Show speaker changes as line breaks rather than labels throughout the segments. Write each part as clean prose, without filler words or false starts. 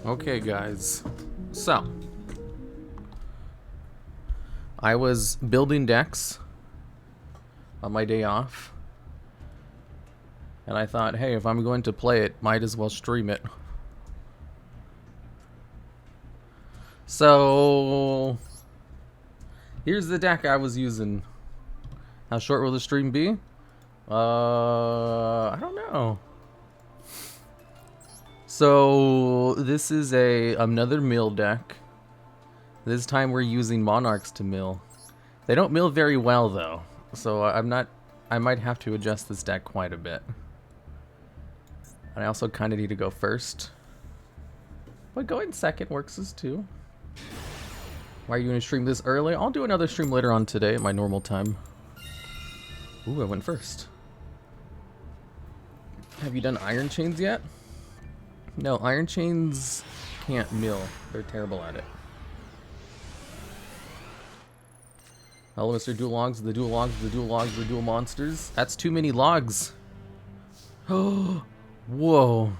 Okay, guys. So, I was building decks on my day off, and I thought, hey, if I'm going to play it, might as well stream it. So, here's the deck I was using. How short will the stream be? I don't know. So, this is another mill deck. This time we're using Monarchs to mill. They don't mill very well though, so I might have to adjust this deck quite a bit. And I also kind of need to go first. But going second works as too. Why are you going to stream this early? I'll do another stream later on today at my normal time. Ooh, I went first. Have you done Iron Chains yet? No, Iron Chains can't mill. They're terrible at it. Hello, Mr. TheDuelLogs, TheDuelLogs, TheDuelLogs, the Duel Monsters. That's too many logs. Oh, whoa.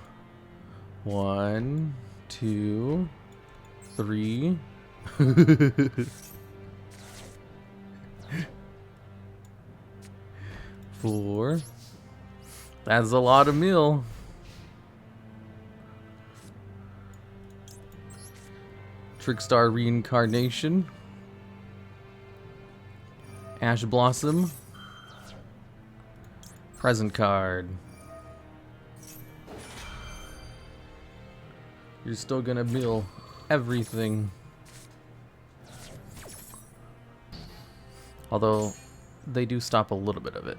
1, 2, 3. 4. That's a lot of meal. Trickstar Reincarnation. Ash Blossom. Present card. You're still gonna mill everything. Although, they do stop a little bit of it.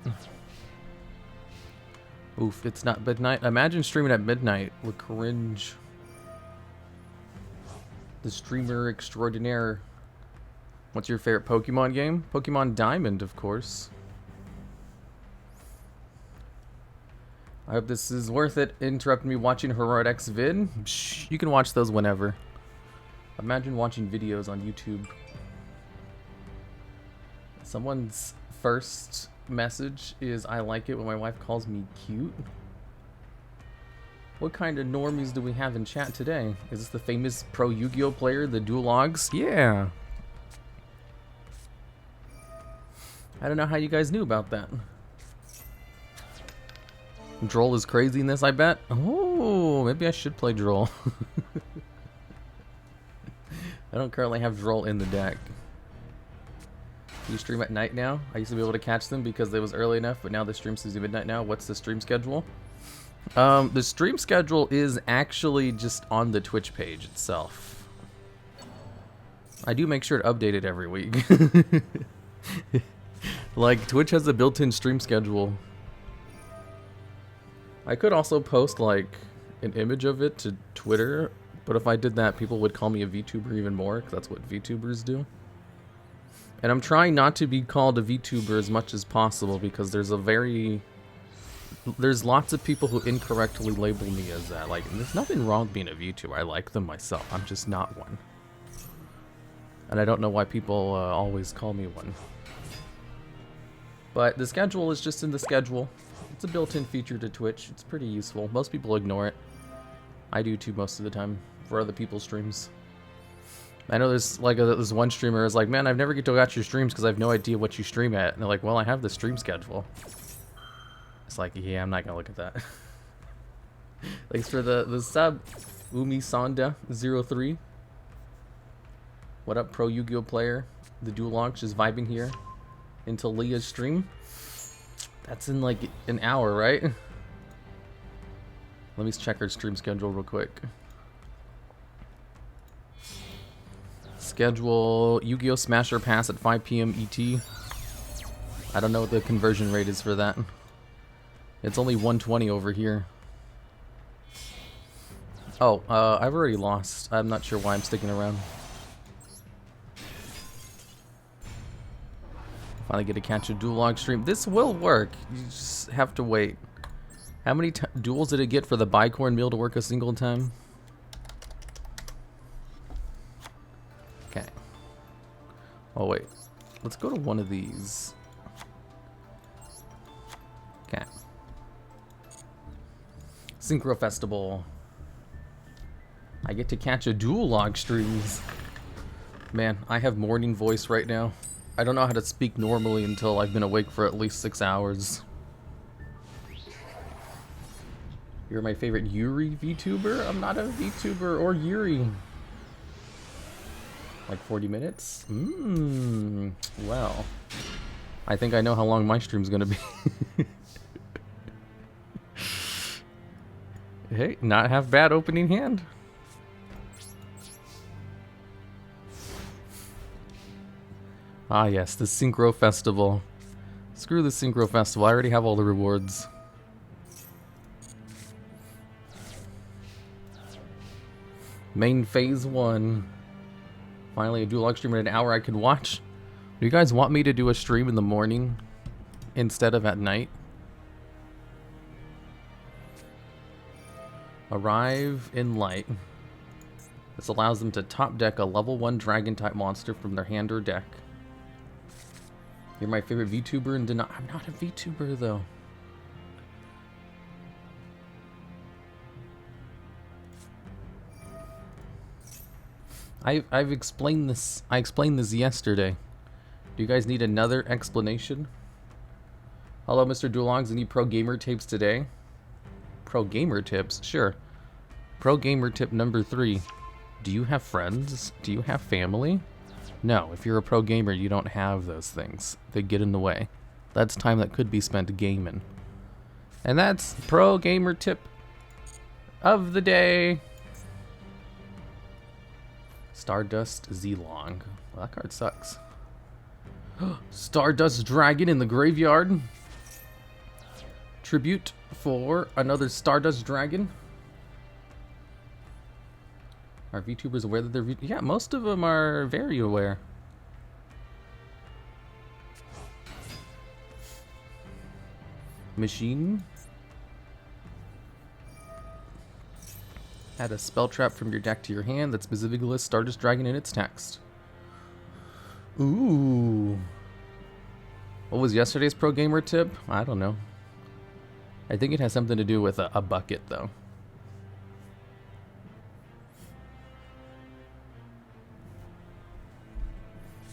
Oof, it's not midnight. Imagine streaming at midnight with cringe. The streamer extraordinaire. What's your favorite Pokemon game? Pokemon Diamond, of course. I hope this is worth it. Interrupt me watching Heroic X vid. Shh, you can watch those whenever. Imagine watching videos on YouTube. Someone's first message is, I like it when my wife calls me cute. What kind of normies do we have in chat today? Is this the famous pro Yu-Gi-Oh player, TheDuelLogs? Yeah. I don't know how you guys knew about that. Droll is crazy in this, I bet. Oh, maybe I should play Droll. I don't currently have Droll in the deck. You stream at night now? I used to be able to catch them because it was early enough, but now the stream seems to be midnight now. What's the stream schedule? The stream schedule is actually just on the Twitch page itself. I do make sure to update it every week. Like, Twitch has a built-in stream schedule. I could also post, like, an image of it to Twitter, but if I did that, people would call me a VTuber even more, because that's what VTubers do. And I'm trying not to be called a VTuber as much as possible, because there's lots of people who incorrectly label me as that. Like, there's nothing wrong with being a VTuber. I like them myself. I'm just not one. And I don't know why people always call me one. But the schedule is just in the schedule. It's a built-in feature to Twitch. It's pretty useful. Most people ignore it. I do too most of the time for other people's streams. I know there's like this one streamer is like, man, I've never get to watch your streams because I have no idea what you stream at. And they're like, well, I have the stream schedule. It's like, yeah, I'm not gonna look at that. Thanks for the sub, Umi Sonda 03. What up, pro Yu-Gi-Oh player? The TheDuelLogs just vibing here until Leah's stream. That's in like an hour, right? Let me check her stream schedule real quick. Schedule Yu-Gi-Oh Smasher Pass at 5 p.m. ET. I don't know what the conversion rate is for that. It's only 120 over here. Oh, I've already lost. I'm not sure why I'm sticking around. Finally get to catch a TheDuelLogs stream. This will work. You just have to wait. How many duels did it get for the bicorn meal to work a single time? Okay. Oh, wait. Let's go to one of these. Okay. Synchro Festival. I get to catch a dual log streams. Man, I have morning voice right now. I don't know how to speak normally until I've been awake for at least 6 hours. You're my favorite Yuri VTuber? I'm not a VTuber or Yuri. Like 40 minutes? Well. I think I know how long my stream's gonna be. Hey, not half bad opening hand. Ah yes, the Synchro Festival. Screw the Synchro Festival, I already have all the rewards. Main phase 1. Finally a DuelLogs stream in an hour I can watch. Do you guys want me to do a stream in the morning instead of at night? Arrive in light. This allows them to top deck a level 1 dragon type monster from their hand or deck. You're my favorite VTuber and I'm not a VTuber though. I've explained this. I explained this yesterday. Do you guys need another explanation? Hello, Mr. DuelLogs. Any pro gamer tips today? Pro gamer tips? Sure. Pro gamer tip number 3. Do you have friends? Do you have family? No, if you're a pro gamer, you don't have those things. They get in the way. That's time that could be spent gaming. And that's pro gamer tip of the day. Stardust Z-Long. Well, that card sucks. Stardust Dragon in the graveyard. Tribute for another Stardust Dragon. Are VTubers aware that they're yeah, most of them are very aware. Machine. Add a spell trap from your deck to your hand that specifically lists Stardust Dragon in its text. Ooh. What was yesterday's pro gamer tip? I don't know. I think it has something to do with a bucket though.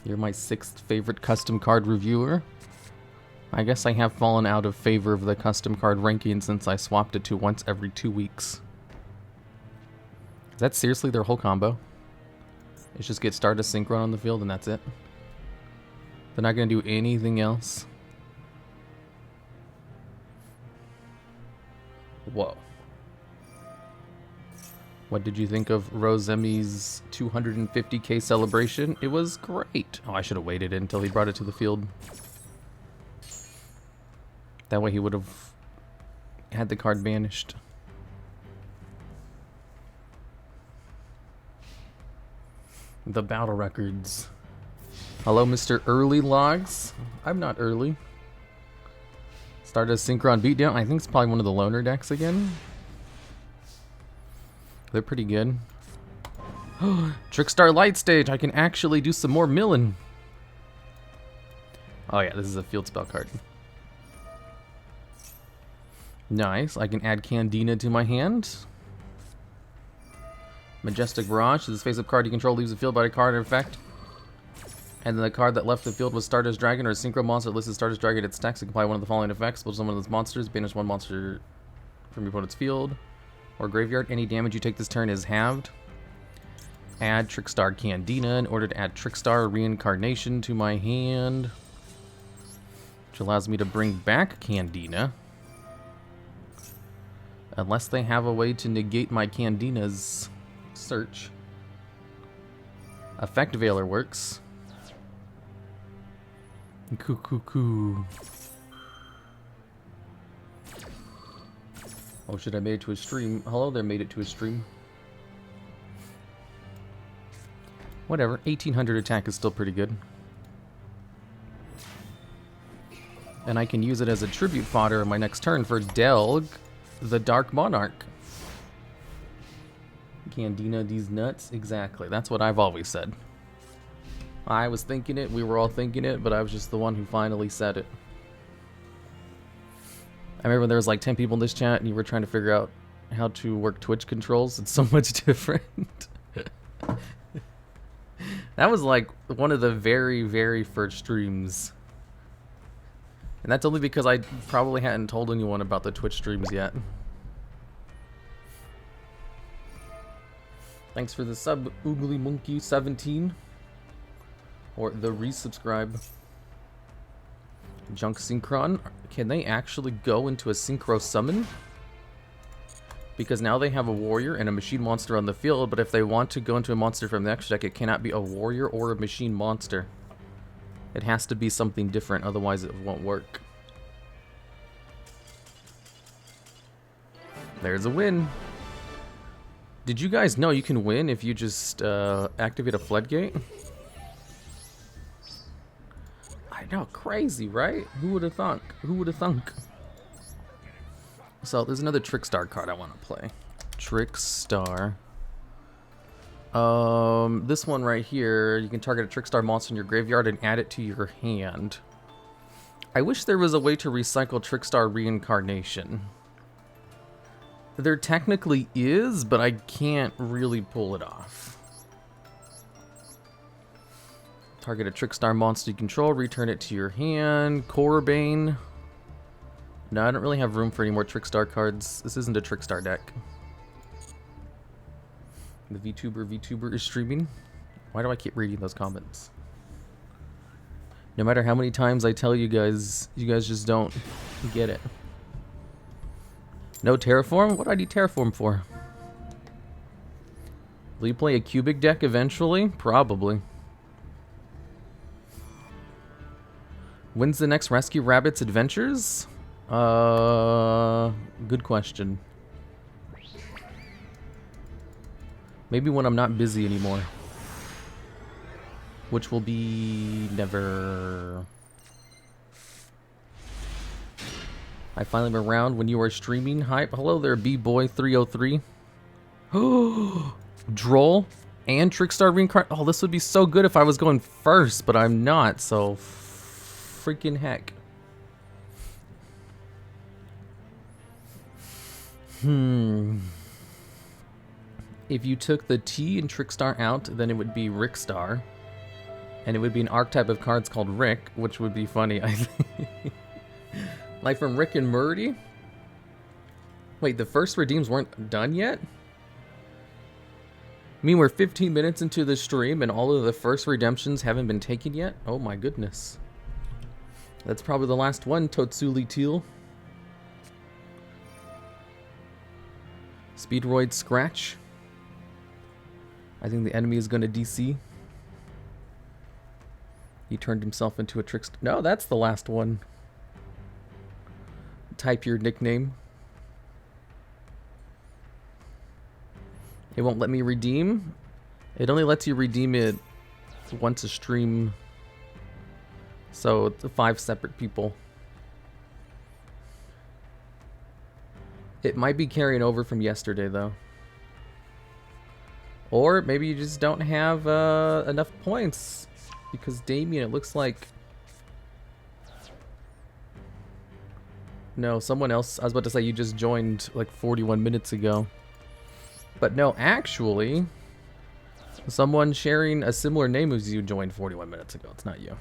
You're my 6th favorite custom card reviewer. I guess I have fallen out of favor of the custom card ranking since I swapped it to once every 2 weeks. Is that seriously their whole combo? It's just get Stardust Synchro on the field and that's it? They're not going to do anything else? Whoa. What did you think of Rosemi's 250k celebration? It was great. Oh, I should have waited until he brought it to the field. That way he would have had the card banished. The battle records. Hello, Mr. Early Logs. I'm not early. Stardust Synchron Beatdown. I think it's probably one of the loner decks again. They're pretty good. Trickstar Light Stage. I can actually do some more milling. Oh yeah, this is a field spell card. Nice. I can add Candina to my hand. Majestic Barrage. This face-up card you control leaves the field by a card in effect. And then the card that left the field was Stardust Dragon or a Synchro monster that lists Stardust Dragon at its text. It can apply one of the following effects. Spell one of those monsters. Banish one monster from your opponent's field or graveyard. Any damage you take this turn is halved. Add Trickstar Candina in order to add Trickstar Reincarnation to my hand, which allows me to bring back Candina. Unless they have a way to negate my Candina's search. Effect Veiler works. Coo. Oh shit, I made it to a stream. Hello there, made it to a stream. Whatever, 1800 attack is still pretty good. And I can use it as a tribute fodder on my next turn for Delg, the Dark Monarch. Candina these nuts? Exactly, that's what I've always said. I was thinking it, we were all thinking it, but I was just the one who finally said it. I remember when there was like 10 people in this chat and you were trying to figure out how to work Twitch controls. It's so much different. That was like one of the very, very first streams. And that's only because I probably hadn't told anyone about the Twitch streams yet. Thanks for the sub, Oogly Monkey 17. Or the resubscribe. Junk Synchron. Can they actually go into a Synchro summon? Because now they have a warrior and a machine monster on the field, but if they want to go into a monster from the extra deck, it cannot be a warrior or a machine monster. It has to be something different, otherwise it won't work. There's a win. Did you guys know you can win if you just activate a Floodgate? I know, crazy, right? Who would have thunk? Who would have thunk? So there's another Trickstar card I want to play. Trickstar. This one right here, you can target a Trickstar monster in your graveyard and add it to your hand. I wish there was a way to recycle Trickstar Reincarnation. There technically is, but I can't really pull it off. Target a Trickstar monster you control, return it to your hand. Corbane. No, I don't really have room for any more Trickstar cards. This isn't a Trickstar deck. The VTuber is streaming. Why do I keep reading those comments? No matter how many times I tell you guys just don't get it. No Terraform? What do I need Terraform for? Will you play a cubic deck eventually? Probably. When's the next Rescue Rabbits Adventures? Good question. Maybe when I'm not busy anymore. Which will be never. I finally am around when you are streaming. Hype. Hello there, B-Boy303. Oh, Droll and Trickstar Reincarnate. Oh, this would be so good if I was going first, but I'm not, so freaking heck. If you took the T in Trickstar out, then it would be Rickstar. And it would be an archetype of cards called Rick, which would be funny, I think. Like from Rick and Morty? Wait, the first redeems weren't done yet? I mean, we're 15 minutes into the stream and all of the first redemptions haven't been taken yet? Oh my goodness. That's probably the last one, Totsuli Teal. Speedroid Scratch. I think the enemy is going to DC. He turned himself into a trickster. No, that's the last one. Type your nickname. It won't let me redeem. It only lets you redeem it once a stream. So it's 5 separate people. It might be carrying over from yesterday though. Or maybe you just don't have enough points. Because Damien, it looks like... No, someone else. I was about to say you just joined like 41 minutes ago. But no, actually, someone sharing a similar name as you joined 41 minutes ago. It's not you.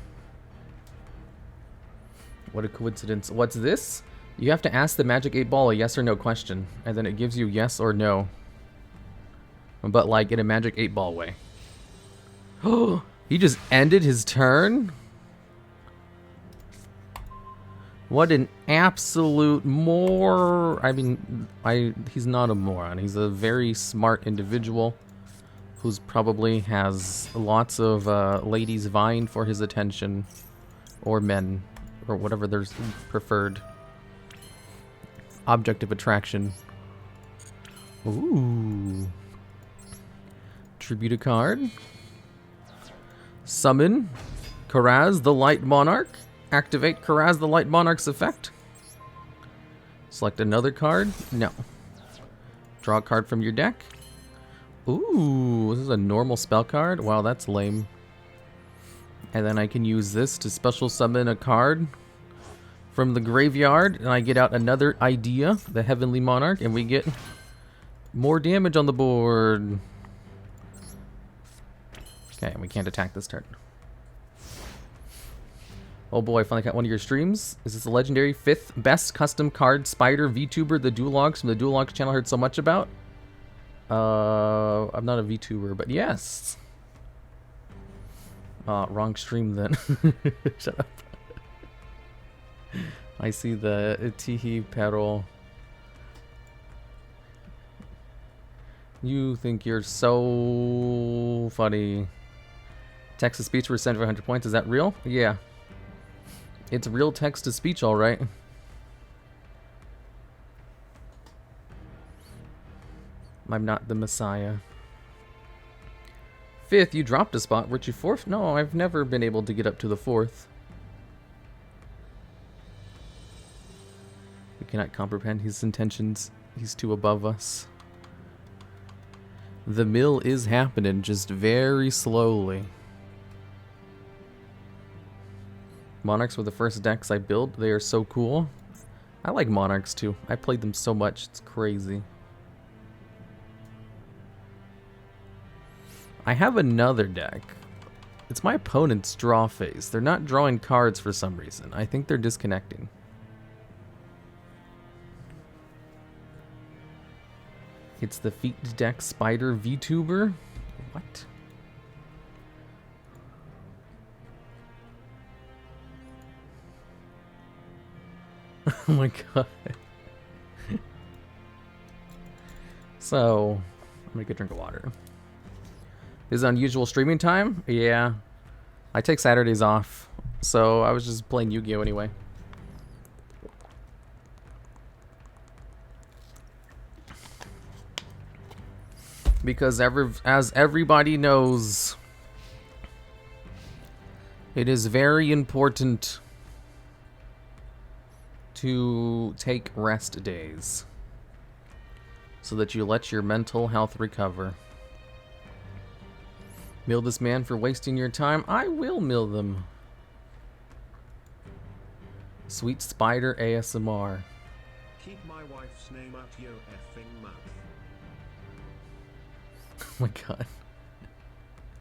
What a coincidence. What's this? You have to ask the Magic 8 Ball a yes or no question. And then it gives you yes or no. But like in a Magic 8 Ball way. Oh, he just ended his turn? What an absolute I mean, he's not a moron. He's a very smart individual who's probably has lots of ladies vying for his attention, or men, or whatever their preferred object of attraction. Ooh. Tribute a card. Summon Karaz the Light Monarch. Activate Karaz the Light Monarch's effect. Select another card. No. Draw a card from your deck. Ooh, this is a normal spell card. Wow, that's lame. And then I can use this to special summon a card from the graveyard. And I get out another idea, the Heavenly Monarch. And we get More damage on the board. Okay, we can't attack this turn. Oh boy, I finally got one of your streams. Is this a legendary 5th best custom card spider VTuber the TheDuelLogs from the TheDuelLogs channel I heard so much about? I'm not a VTuber, but yes. Wrong stream then. Shut up. I see the Tihi Peril. You think you're so funny. Text-to-speech for 700 points. Is that real? Yeah. It's real text-to-speech, alright. I'm not the Messiah. 5th, you dropped a spot. Weren't you 4th? No, I've never been able to get up to the 4th. We cannot comprehend his intentions. He's too above us. The mill is happening, just very slowly. Monarchs were the first decks I built. They are so cool. I like Monarchs too. I played them so much, it's crazy. I have another deck. It's my opponent's draw phase. They're not drawing cards for some reason. I think they're disconnecting. It's the Feet Deck Spider VTuber? What? Oh my god. So, I'm gonna get a drink of water. Is it unusual streaming time? Yeah. I take Saturdays off, so I was just playing Yu-Gi-Oh anyway. Because as everybody knows, it is very important to take rest days so that you let your mental health recover. Mill this man for wasting your time. I will mill them. Sweet Spider ASMR.
Keep my wife's name out your effing mouth.
Oh my god.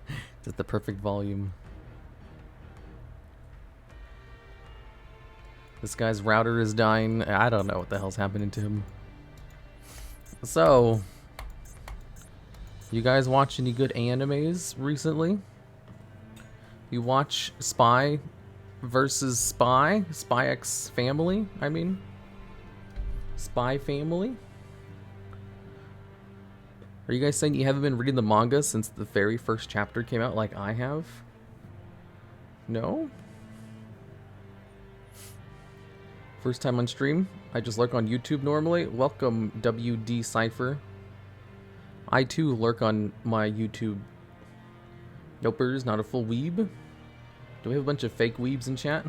Is it the perfect volume? This guy's router is dying. I don't know what the hell's happening to him. So, you guys watch any good animes recently? You watch Spy versus Spy? Spy X Family, I mean? Spy Family? Are you guys saying you haven't been reading the manga since the very first chapter came out like I have? No? First time on stream? I just lurk on YouTube normally. Welcome, WD Cypher. I too lurk on my YouTube. Nopers, not a full weeb. Do we have a bunch of fake weebs in chat?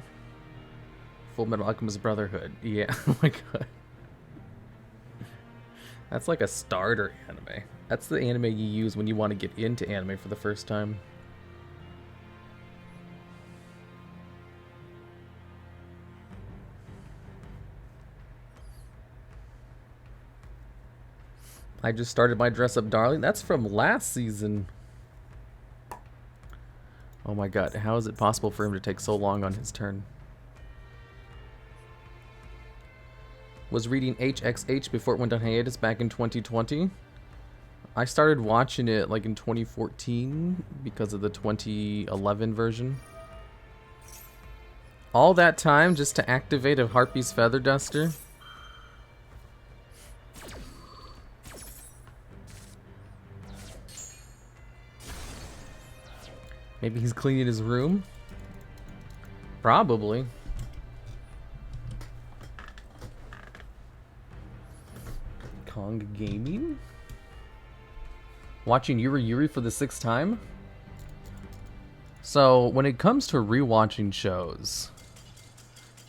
Full Metal Alchemist Brotherhood. Yeah, oh my god. That's like a starter anime. That's the anime you use when you want to get into anime for the first time. I just started my Dress Up Darling. That's from last season. Oh my god, how is it possible for him to take so long on his turn? Was reading HXH before it went on hiatus back in 2020. I started watching it like in 2014 because of the 2011 version. All that time just to activate a Harpy's Feather Duster. Maybe he's cleaning his room? Probably. Kong Gaming? Watching Yuri Yuri for the 6th time? So, when it comes to rewatching shows,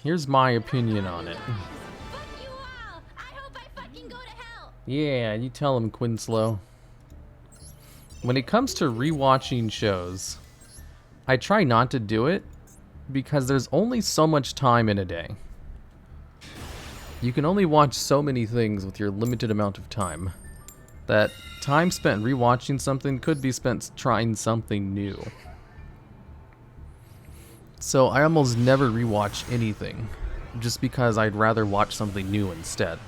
here's my opinion on it.
Fuck you all! I hope I fucking go to hell!
Yeah, you tell him, Quinslow. When it comes to rewatching shows, I try not to do it because there's only so much time in a day. You can only watch so many things with your limited amount of time. that time spent rewatching something could be spent trying something new. So I almost never rewatch anything, just because I'd rather watch something new instead.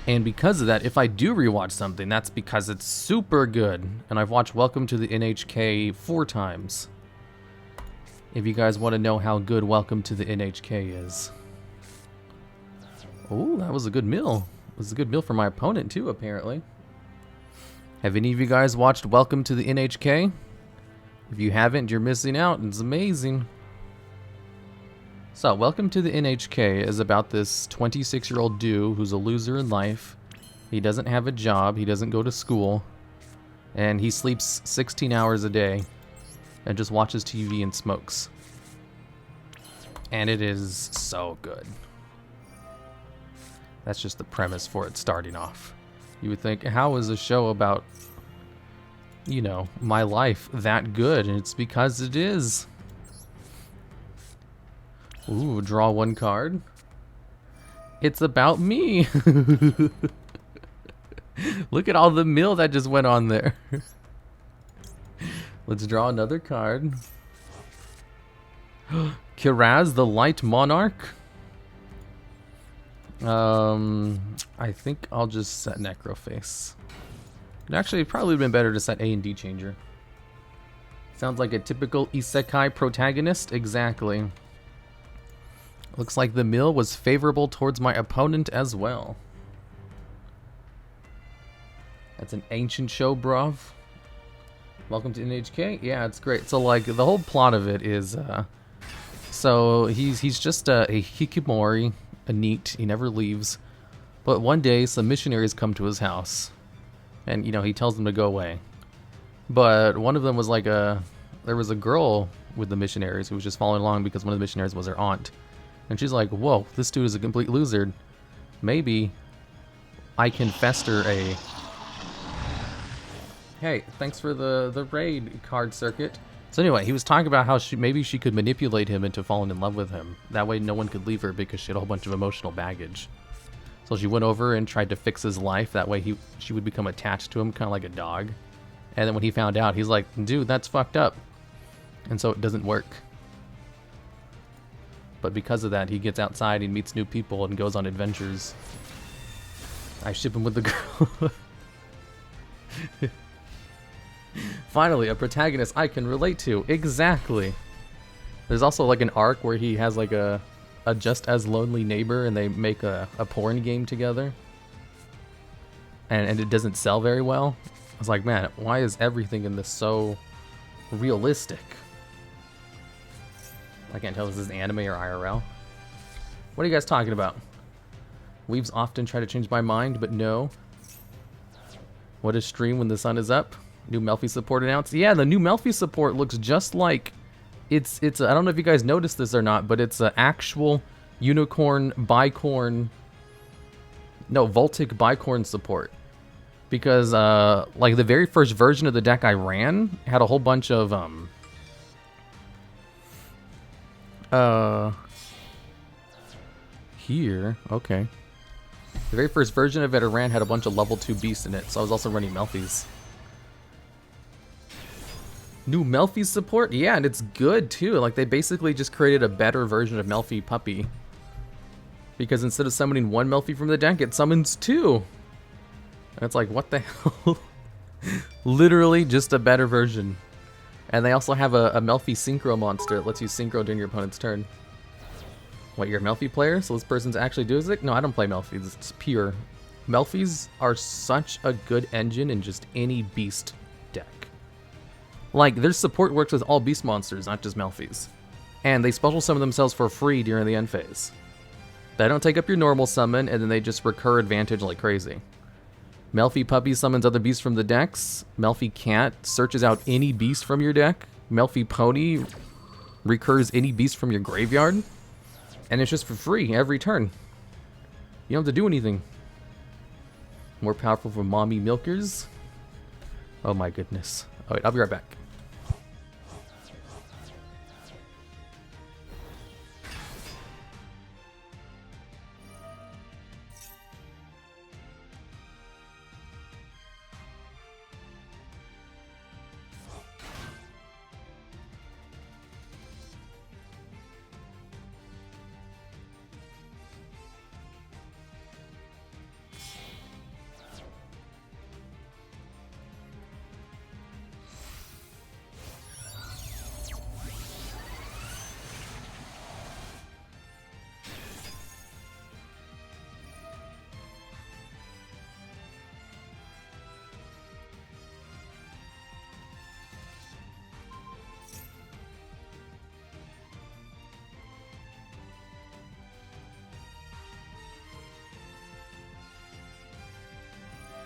And because of that, if I do rewatch something, that's because it's super good. And I've watched Welcome to the NHK 4 times. If you guys want to know how good Welcome to the NHK is. Oh, that was a good meal. It was a good meal for my opponent too, apparently. Have any of you guys watched Welcome to the NHK? If you haven't, you're missing out. It's amazing. So, Welcome to the NHK is about this 26-year-old dude who's a loser in life. He doesn't have a job, he doesn't go to school, and he sleeps 16 hours a day and just watches TV and smokes. And it is so good. That's just the premise for it starting off. You would think, how is a show about, you know, my life that good? And it's because it is. Ooh, draw one card. It's about me. Look at all the mill that just went on there. Let's draw another card. Kiraz, the Light Monarch. I think I'll just set Necroface. Actually, it probably would have been better to set A&D Changer. Sounds like a typical Isekai protagonist. Exactly. Looks like the mill was favorable towards my opponent as well. That's an ancient show, bruv. Welcome to NHK. Yeah, it's great. So, like, the whole plot of it is, so he's just a hikikomori, a NEET. He never leaves. But one day, some missionaries come to his house, and you know he tells them to go away. But one of them was like there was a girl with the missionaries who was just following along because one of the missionaries was her aunt. And she's like, whoa, this dude is a complete loser. Maybe I can fester a... Hey, thanks for the raid card circuit. So anyway, he was talking about how maybe she could manipulate him into falling in love with him. That way no one could leave her because she had a whole bunch of emotional baggage. So she went over and tried to fix his life. That way she would become attached to him, kind of like a dog. And then when he found out, he's like, dude, that's fucked up. And so it doesn't work. But because of that, he gets outside, he meets new people, and goes on adventures. I ship him with the girl. Finally, a protagonist I can relate to. Exactly. There's also like an arc where he has like a just as lonely neighbor, and they make a porn game together. And it doesn't sell very well. I was like, man, why is everything in this so realistic? I can't tell if this is anime or IRL. What are you guys talking about? Weaves often try to change my mind, but no. What is stream when the sun is up? New Melfi support announced. Yeah, the new Melfi support looks just like it's I don't know if you guys noticed this or not, but it's an actual unicorn bicorn. No, Voltic bicorn support. Because like the very first version of the deck I ran had a whole bunch of here, okay. The very first version of it I ran had a bunch of level 2 beasts in it, so I was also running Melfi's. New Melfi support? Yeah, and it's good too. Like, they basically just created a better version of Melfi Puppy. Because instead of summoning one Melfi from the deck, it summons 2. And it's like, what the hell? Literally just a better version. And they also have a Melfi Synchro monster that lets you synchro during your opponent's turn. What, you're a Melfi player? So this person's actually doing it? No, I don't play Melfis. It's pure. Melfis are such a good engine in just any beast deck. Like, their support works with all beast monsters, not just Melfis. And they special summon themselves for free during the end phase. They don't take up your normal summon, and then they just recur advantage like crazy. Melfi Puppy summons other beasts from the decks. Melfi Cat searches out any beast from your deck. Melfi Pony recurs any beast from your graveyard. And it's just for free every turn. You don't have to do anything. More powerful for mommy milkers. Oh my goodness. Oh wait, I'll be right back.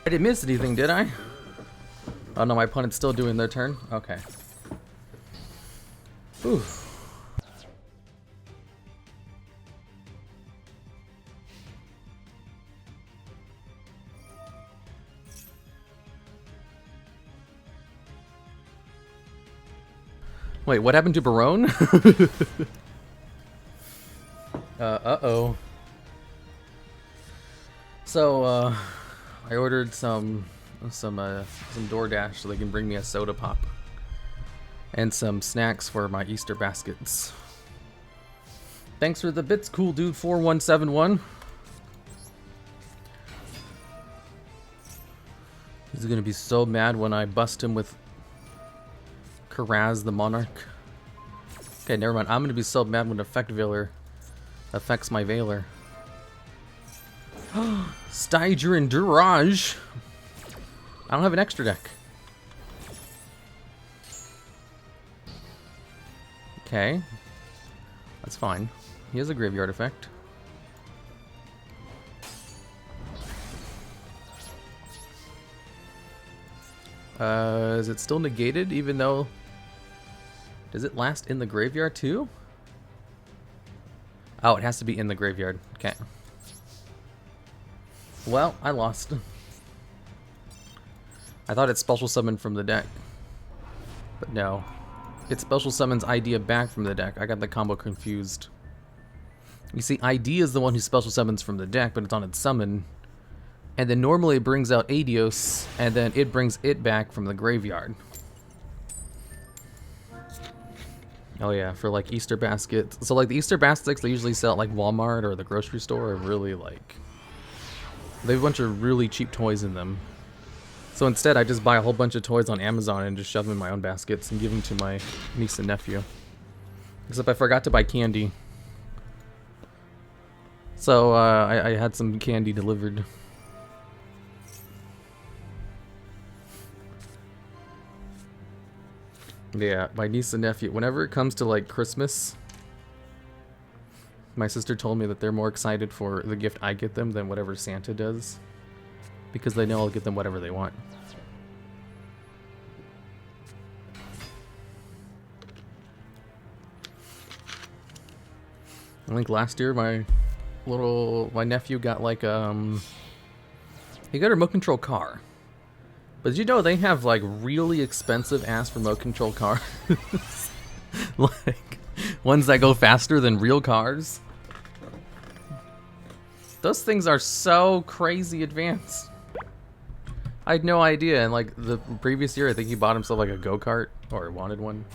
I didn't miss anything, did I? Oh no, my opponent's still doing their turn? Okay. Ooh. Wait, what happened to Barone? Uh-oh. So, I ordered some DoorDash so they can bring me a soda pop. And some snacks for my Easter baskets. Thanks for the bits, cool dude 4171. He's gonna be so mad when I bust him with Karaz the Monarch. Okay, never mind. I'm gonna be so mad when Effect Veiler affects my Veiler. Styger and Durage. I don't have an extra deck. Okay. That's fine. He has a graveyard effect. Is it still negated even though... Does it last in the graveyard too? Oh, it has to be in the graveyard. Okay. Well, I lost. I thought it special summoned from the deck. But no. It special summons Idea back from the deck. I got the combo confused. You see, Idea is the one who special summons from the deck, but it's on its summon. And then normally it brings out Adios, and then it brings it back from the graveyard. Oh yeah, for like Easter baskets. So like the Easter baskets they usually sell at like Walmart or the grocery store are really like... They have a bunch of really cheap toys in them. So instead I just buy a whole bunch of toys on Amazon and just shove them in my own baskets and give them to my niece and nephew. Except I forgot to buy candy. So I had some candy delivered. Yeah, my niece and nephew, whenever it comes to like Christmas, my sister told me that they're more excited for the gift I get them than whatever Santa does. Because they know I'll get them whatever they want. I think last year my nephew got like he got a remote control car. But did you know they have like really expensive ass remote control cars? Like ones that go faster than real cars. Those things are so crazy advanced. I had no idea, and like the previous year I think he bought himself like a go-kart or wanted one.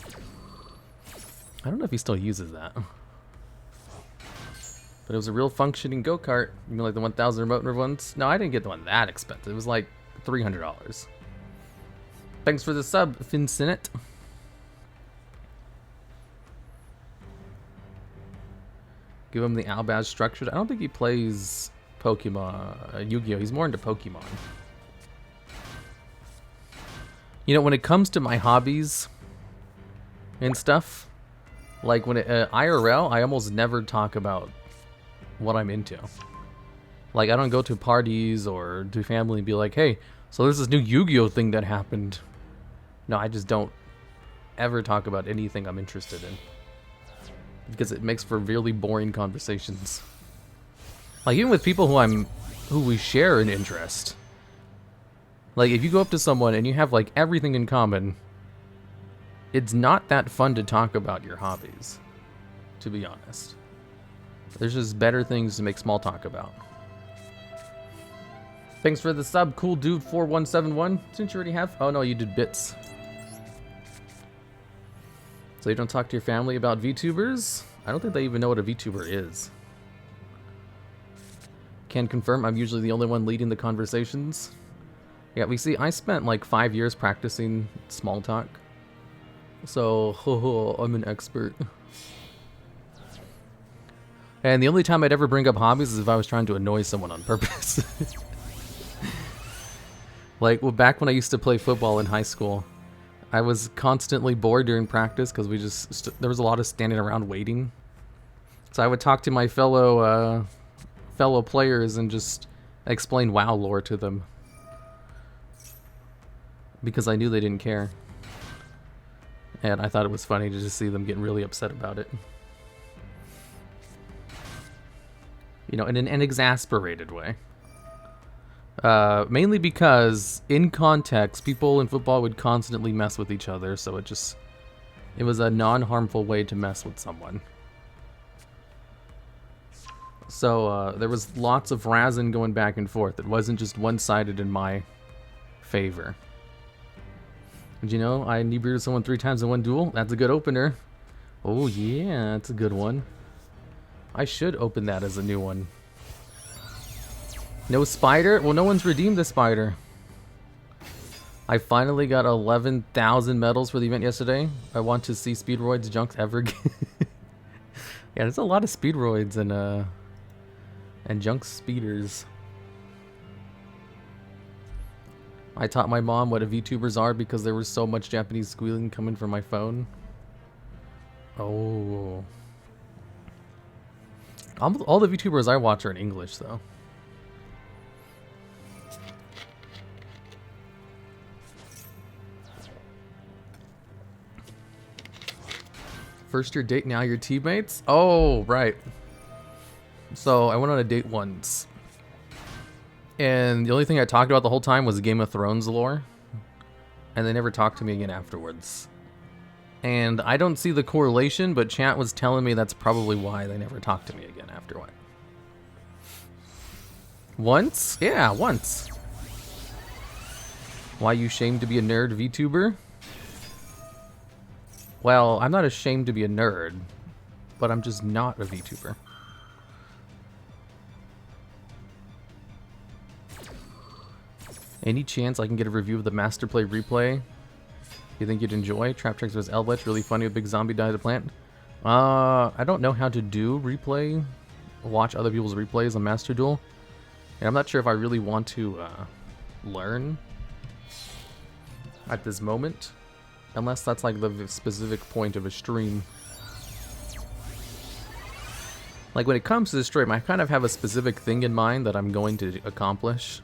I don't know if he still uses that. But it was a real functioning go-kart. You mean like the 1000 remote ones? No, I didn't get the one that expensive. It was like $300. Thanks for the sub, Fincinit. Give him the Albaz structured. I don't think he plays Pokemon, Yu-Gi-Oh! He's more into Pokemon. You know, when it comes to my hobbies and stuff, like when IRL, I almost never talk about what I'm into. Like, I don't go to parties or to family and be like, hey, so there's this new Yu-Gi-Oh! Thing that happened. No, I just don't ever talk about anything I'm interested in. Because it makes for really boring conversations. Like, even with people who we share an interest. Like, if you go up to someone and you have, like, everything in common, it's not that fun to talk about your hobbies, to be honest. There's just better things to make small talk about. Thanks for the sub, cool dude 4171. Since you already have... Oh no, you did bits. So you don't talk to your family about VTubers? I don't think they even know what a VTuber is. Can confirm I'm usually the only one leading the conversations. Yeah, we see, I spent like 5 years practicing small talk. So, I'm an expert. And the only time I'd ever bring up hobbies is if I was trying to annoy someone on purpose. Like, well, back when I used to play football in high school, I was constantly bored during practice because we just there was a lot of standing around waiting. So I would talk to my fellow players and just explain WoW lore to them. because I knew they didn't care. And I thought it was funny to just see them getting really upset about it. You know, in an exasperated way. Mainly because, in context, people in football would constantly mess with each other, so it was a non-harmful way to mess with someone. So, there was lots of razzing going back and forth. It wasn't just one-sided in my favor. Did you know I inebriated someone 3 times in one duel? That's a good opener. Oh yeah, that's a good one. I should open that as a new one. No spider? Well, no one's redeemed the spider. I finally got 11,000 medals for the event yesterday. I want to see Speedroids junks ever again. Yeah, there's a lot of Speedroids and junk speeders. I taught my mom what VTubers are because there was so much Japanese squealing coming from my phone. Oh. All the VTubers I watch are in English, though. First your date, now your teammates? Oh, right. So I went on a date once. And the only thing I talked about the whole time was Game of Thrones lore. And they never talked to me again afterwards. And I don't see the correlation, but chat was telling me that's probably why they never talked to me again afterward. Once? Yeah, once. Why you ashamed to be a nerd VTuber? Well, I'm not ashamed to be a nerd, but I'm just not a VTuber. Any chance I can get a review of the Master Play replay? You think you'd enjoy? Trap Tricks vs. Eldritch, really funny. A big zombie died at a plant. I don't know how to do replay. Watch other people's replays on Master Duel. And I'm not sure if I really want to learn at this moment. Unless that's like the specific point of a stream. Like when it comes to the stream, I kind of have a specific thing in mind that I'm going to accomplish.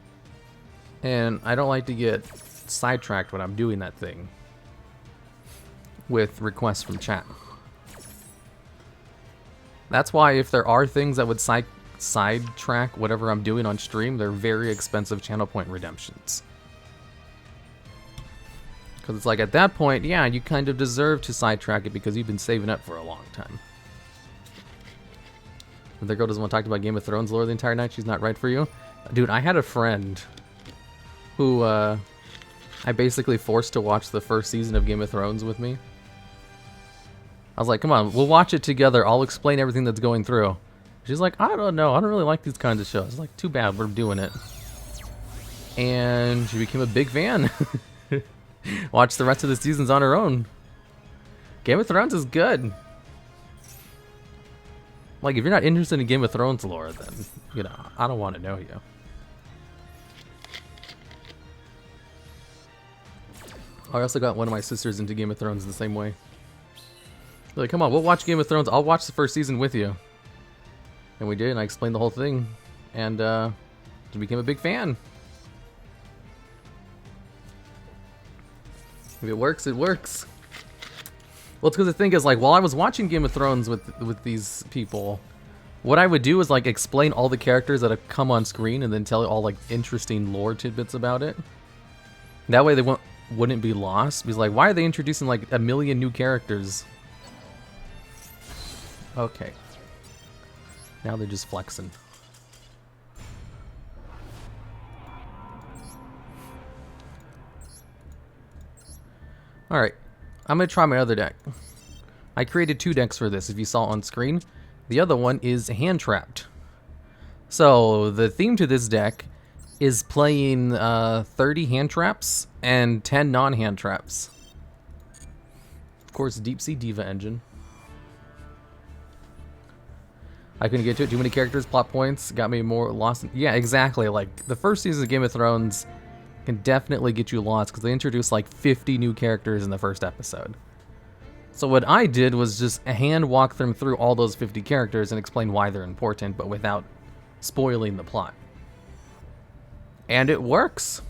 And I don't like to get sidetracked when I'm doing that thing with requests from chat. That's why if there are things that would sidetrack whatever I'm doing on stream, they're very expensive channel point redemptions. Because it's like at that point, yeah, you kind of deserve to sidetrack it because you've been saving up for a long time. And the girl doesn't want to talk about Game of Thrones lore the entire night. She's not right for you. Dude, I had a friend who I basically forced to watch the first season of Game of Thrones with me. I was like, come on, we'll watch it together. I'll explain everything that's going through. She's like, I don't know. I don't really like these kinds of shows. It's like, too bad we're doing it. And she became a big fan. Watch the rest of the seasons on her own. Game of Thrones is good. Like, if you're not interested in Game of Thrones lore, then, you know, I don't want to know you. I also got one of my sisters into Game of Thrones the same way. They're like, come on, we'll watch Game of Thrones. I'll watch the first season with you. And we did, and I explained the whole thing. And she became a big fan. If it works, it works. Well, it's because the thing is, like, while I was watching Game of Thrones with these people, what I would do is, like, explain all the characters that have come on screen and then tell all, like, interesting lore tidbits about it. That way they wouldn't be lost. Because, like, why are they introducing, like, a million new characters? Okay. Now they're just flexing. Alright, I'm going to try my other deck. I created 2 decks for this, if you saw on screen. The other one is Hand Trapped. So, the theme to this deck is playing 30 hand traps and 10 non-hand traps. Of course, Deep Sea Diva engine. I couldn't get to it. Too many characters, plot points, got me more lost. Yeah, exactly. Like, the first season of Game of Thrones can definitely get you lost because they introduced like 50 new characters in the first episode. So what I did was just hand walk them through all those 50 characters and explain why they're important, but without spoiling the plot. And it works.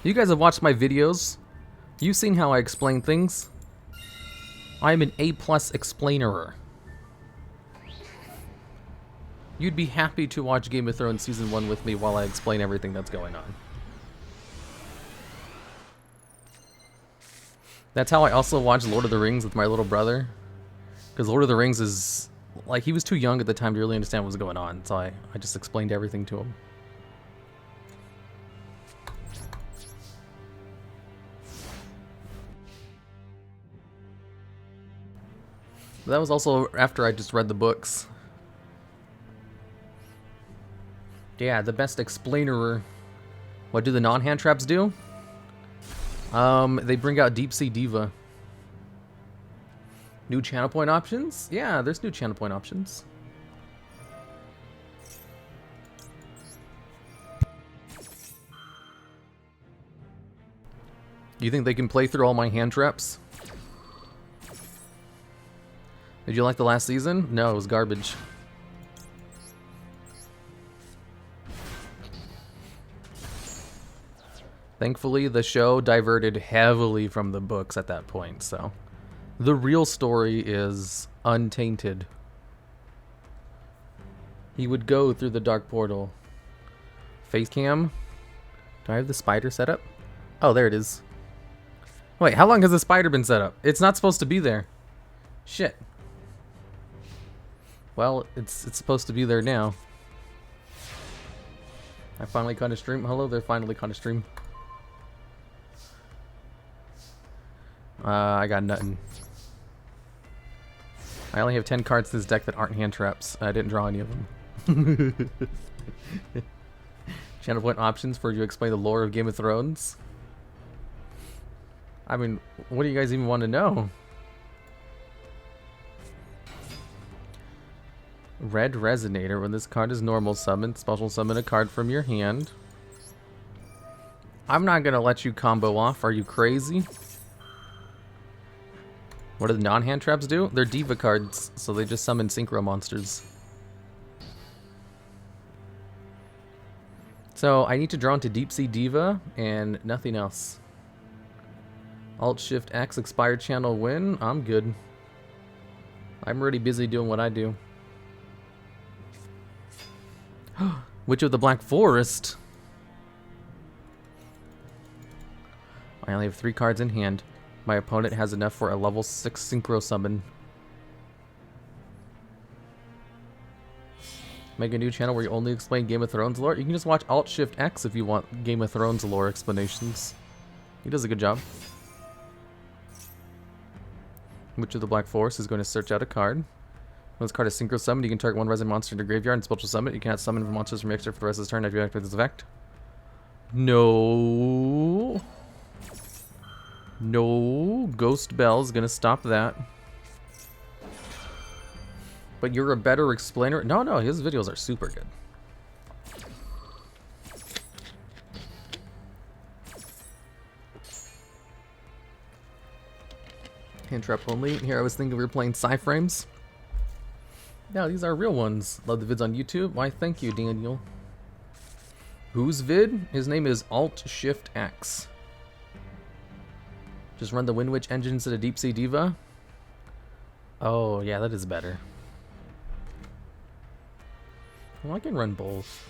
You guys have watched my videos. You've seen how I explain things. I'm an A+ explainerer. You'd be happy to watch Game of Thrones Season 1 with me while I explain everything that's going on. That's how I also watch Lord of the Rings with my little brother. Because Lord of the Rings is... like, he was too young at the time to really understand what was going on. So I just explained everything to him. But that was also after I just read the books. Yeah, the best explainerer. What do the non-hand traps do? They bring out Deep Sea Diva. New channel point options? Yeah, there's new channel point options. You think they can play through all my hand traps? Did you like the last season? No, it was garbage. Thankfully, the show diverted heavily from the books at that point, so... the real story is untainted. He would go through the dark portal. Face cam? Do I have the spider set up? Oh, there it is. Wait, how long has the spider been set up? It's not supposed to be there. Shit. Well, it's supposed to be there now. I finally caught a stream. Hello there, finally caught a stream. I got nothing. I only have 10 cards in this deck that aren't hand traps. I didn't draw any of them. Channel point options for you to explain the lore of Game of Thrones. I mean, what do you guys even want to know? Red Resonator. When this card is normal summon, special summon a card from your hand. I'm not gonna let you combo off. Are you crazy? What do the non-hand traps do? They're Diva cards, so they just summon Synchro monsters. So I need to draw into Deep Sea Diva and nothing else. Alt-Shift-X, expired channel win. I'm good. I'm already busy doing what I do. Witch of the Black Forest. I only have 3 cards in hand. My opponent has enough for a level 6 Synchro summon. Make a new channel where you only explain Game of Thrones lore. You can just watch Alt-Shift-X if you want Game of Thrones lore explanations. He does a good job. Witch of the Black Forest is going to search out a card. When this card is Synchro summoned, you can target one resident monster in the graveyard and special summon it. You cannot summon monsters from your extra for the rest of this turn after you activate this effect. No. No. Ghost Bell is going to stop that. But you're a better explainer. No, his videos are super good. Hand trap only. Here, I was thinking we were playing Psy-Frames. Yeah, these are real ones. Love the vids on YouTube. Why, thank you, Daniel. Whose vid? His name is Alt-Shift-X. Just run the Wind Witch engine instead of Deep Sea Diva? Oh, yeah, that is better. Well, I can run both.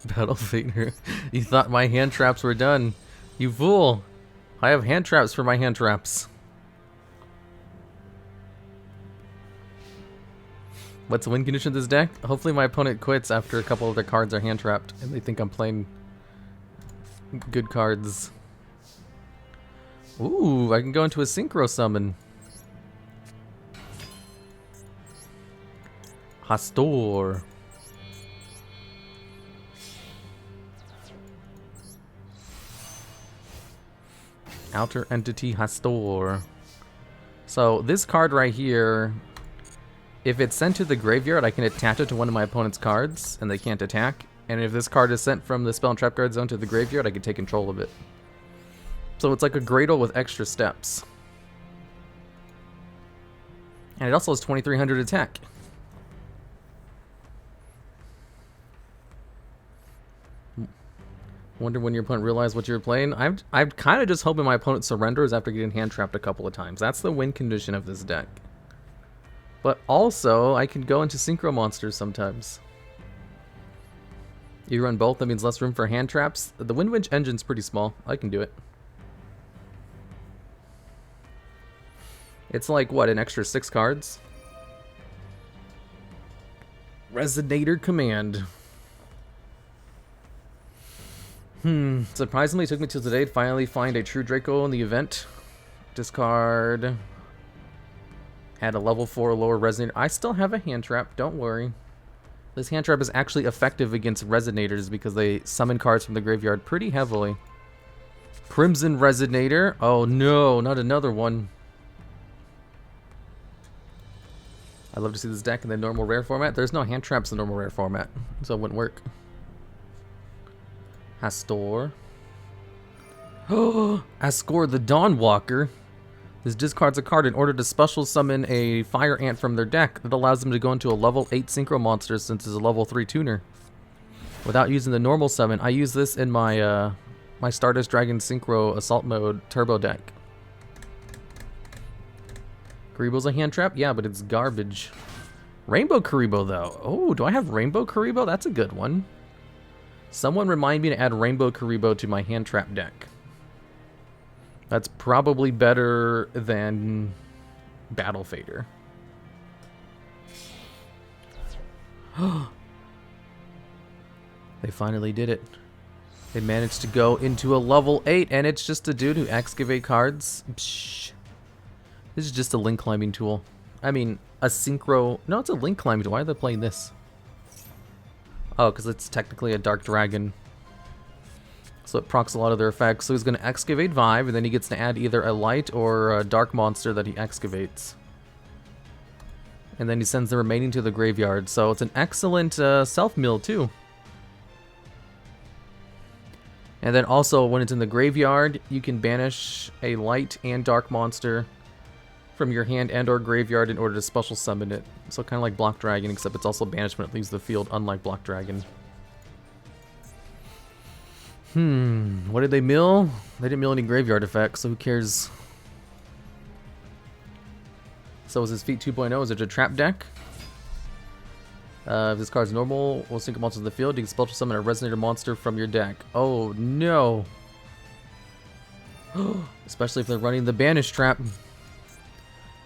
Battle Fader. You thought my hand traps were done. You fool. I have hand traps for my hand traps. What's the win condition of this deck? Hopefully my opponent quits after a couple of their cards are hand trapped and they think I'm playing good cards. Ooh, I can go into a Synchro summon. Hastor. Outer Entity Hastor. So this card right here, if it's sent to the graveyard, I can attach it to one of my opponent's cards and they can't attack. And if this card is sent from the spell and trap guard zone to the graveyard, I can take control of it. So it's like a Gradle with extra steps. And it also has 2300 attack. Wonder when your opponent realized what you were playing. I'm kind of just hoping my opponent surrenders after getting hand trapped a couple of times. That's the win condition of this deck. But also, I can go into Synchro monsters sometimes. You run both, that means less room for hand traps. The Wind Winch engine's pretty small. I can do it. It's like, what, an extra 6 cards? Resonator Command. Surprisingly, it took me till today to finally find a true Draco in the event. Discard. Had a level 4 lower Resonator. I still have a hand trap, don't worry. This hand trap is actually effective against Resonators because they summon cards from the graveyard pretty heavily. Crimson Resonator. Oh no, not another one. I'd love to see this deck in the normal rare format. There's no hand traps in the normal rare format, so it wouldn't work. Astor. Oh, Ascor the Dawnwalker. This discards a card in order to special summon a fire ant from their deck. That allows them to go into a level 8 synchro monster since it's a level 3 tuner. Without using the normal summon. I use this in my my Stardust Dragon Synchro Assault Mode Turbo deck. Karibo's a hand trap? Yeah, but it's garbage. Rainbow Karibo though. Oh, do I have Rainbow Karibo? That's a good one. Someone remind me to add Rainbow Karibo to my hand trap deck. That's probably better than Battle Fader. They finally did it. They managed to go into a level 8, and it's just a dude who excavate cards. Psh. This is just a link climbing tool. I mean, a synchro... No, it's a link climbing tool. Why are they playing this? Oh, because it's technically a Dark Dragon. So it procs a lot of their effects. So he's going to excavate Vibe, and then he gets to add either a light or a dark monster that he excavates. And then he sends the remaining to the graveyard. So it's an excellent self-mill, too. And then also, when it's in the graveyard, you can banish a light and dark monster from your hand and or graveyard in order to special summon it. So kind of like Block Dragon, except it's also banished when it leaves the field, unlike Block Dragon. What did they mill? They didn't mill any graveyard effects, so who cares? So is his feat 2.0? Is it a trap deck? If this card's normal, we'll sync a monster in the field. You can special summon a Resonator monster from your deck. Oh no! Especially if they're running the banish trap.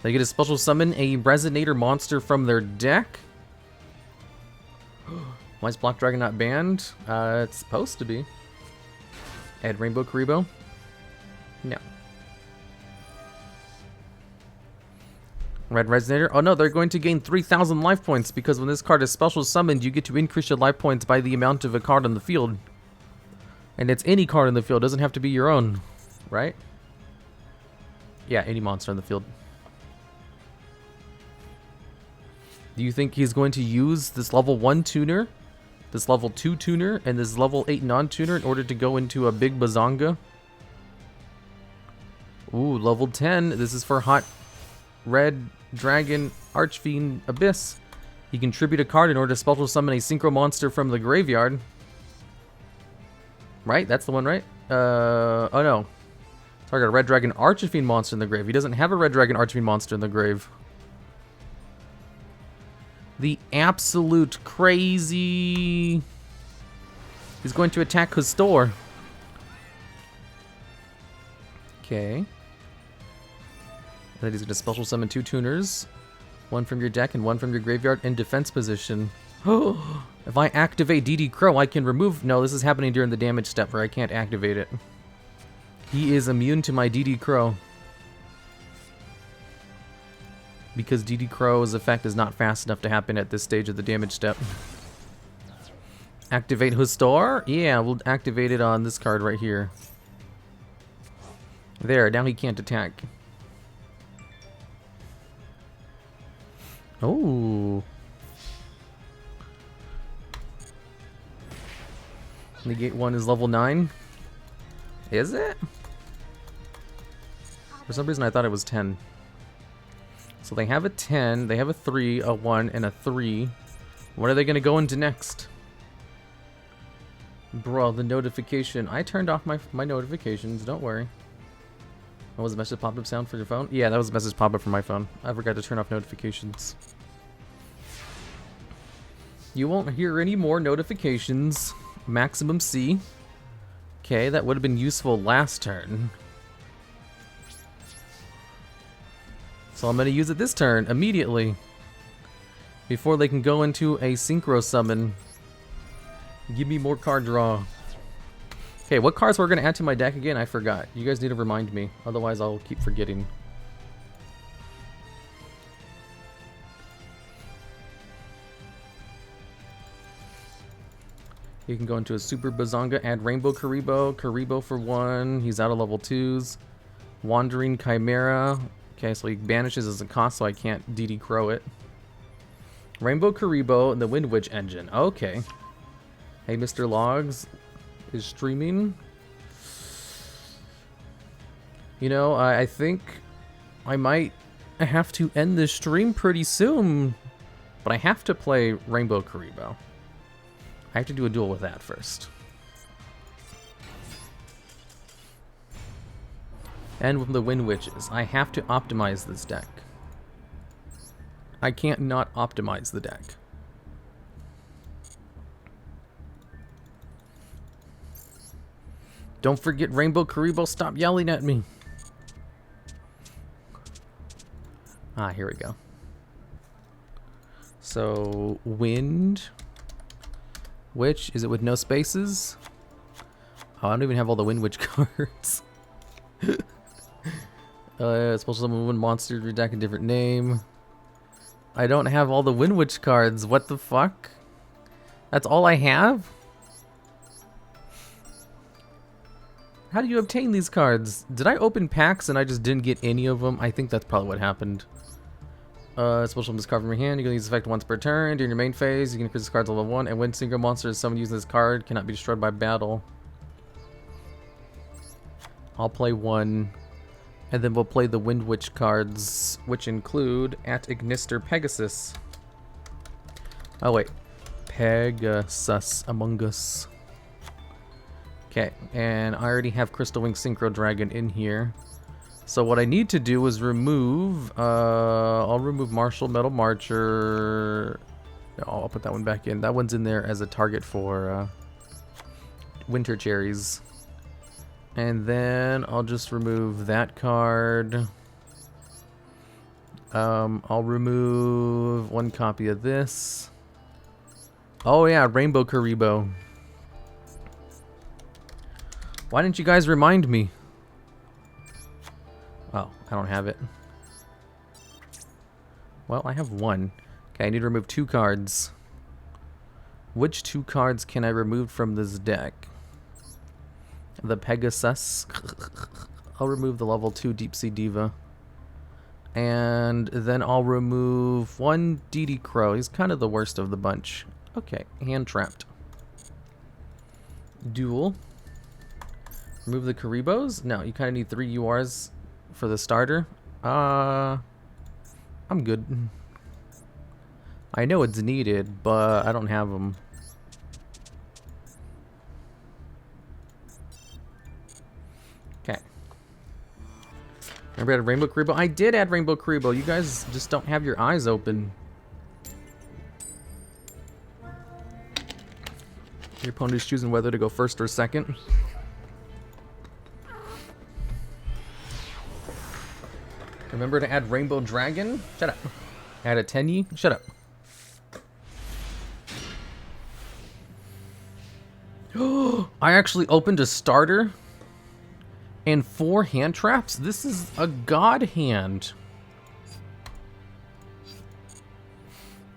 They get a special summon a Resonator monster from their deck? Why is Block Dragon not banned? It's supposed to be. Add Rainbow Karibo? No. Red Resonator? Oh no, they're going to gain 3,000 life points because when this card is special summoned, you get to increase your life points by the amount of a card on the field. And it's any card in the field, doesn't have to be your own, right? Yeah, any monster in the field. Do you think he's going to use this level 1 tuner, this level 2 tuner, and this level 8 non-tuner in order to go into a big bazonga? Ooh, level 10. This is for Hot Red Dragon Archfiend Abyss. He can tribute a card in order to special summon a synchro monster from the graveyard. Right? That's the one, right? Oh no. Target a Red Dragon Archfiend monster in the grave. He doesn't have a Red Dragon Archfiend monster in the grave. The absolute crazy... He's going to attack Hustor. Okay. Then he's going to special summon 2 tuners. One from your deck and one from your graveyard in defense position. Oh, if I activate DD Crow, I can remove... No, this is happening during the damage step where I can't activate it. He is immune to my DD Crow. Because DD Crow's effect is not fast enough to happen at this stage of the damage step. Activate Hustor? Yeah, we'll activate it on this card right here. There, now he can't attack. Oh. Negate 1 is level 9. Is it? For some reason I thought it was 10. So they have a 10, they have a 3, a 1, and a 3. What are they going to go into next? Bro, the notification. I turned off my notifications, don't worry. What was the message pop-up sound for your phone? Yeah, that was a message pop-up for my phone. I forgot to turn off notifications. You won't hear any more notifications. Maximum C. Okay, that would have been useful last turn. So I'm going to use it this turn, immediately. Before they can go into a Synchro summon. Give me more card draw. Okay, what cards we're going to add to my deck again? I forgot. You guys need to remind me. Otherwise, I'll keep forgetting. You can go into a Super Bazonga, add Rainbow Karibo. Karibo for 1. He's out of level 2s. Wandering Chimera. Okay, so he banishes as a cost, so I can't DD Crow it. Rainbow Karibo and the Wind Witch engine. Okay. Hey, Mr. Logs is streaming. You know, I think I might have to end this stream pretty soon, but I have to play Rainbow Karibo. I have to do a duel with that first. And with the Wind Witches, I have to optimize this deck. I can't not optimize the deck. Don't forget Rainbow Karibo, stop yelling at me. Ah, here we go. So, Wind Witch, is it with no spaces? Oh, I don't even have all the Wind Witch cards. It's supposed to summon one monster, your deck a different name. I don't have all the Wind Witch cards, what the fuck? That's all I have? How do you obtain these cards? Did I open packs and I just didn't get any of them? I think that's probably what happened. Special this card from your hand. You can use this effect once per turn. During your main phase, you can increase this card to level 1. And when Synchro monster is summoned using this card, cannot be destroyed by battle. I'll play 1. And then we'll play the Wind Witch cards, which include at Ignister Pegasus. Oh wait. Pegasus Among Us. Okay, and I already have Crystal Wing Synchro Dragon in here. So what I need to do is remove, I'll remove Martial Metal Marcher. No, I'll put that one back in. That one's in there as a target for Winter Cherries. And then I'll just remove that card. I'll remove 1 copy of this. Oh yeah, Rainbow Karibo. Why didn't you guys remind me? Oh, I don't have it. Well, I have 1. Okay, I need to remove 2 cards. Which 2 cards can I remove from this deck? The Pegasus. I'll remove the level 2 Deep Sea Diva. And then I'll remove 1 DD Crow. He's kind of the worst of the bunch. Okay, hand trapped. Duel. Remove the Karibos? No, you kind of need 3 URs for the starter. I'm good. I know it's needed, but I don't have them. Okay. Remember I had Rainbow Karibo? I did add Rainbow Karibo. You guys just don't have your eyes open. Your opponent's choosing whether to go first or second. Remember to add Rainbow Dragon? Shut up. Add a Tenyi? Shut up. I actually opened a starter and 4 hand traps? This is a god hand.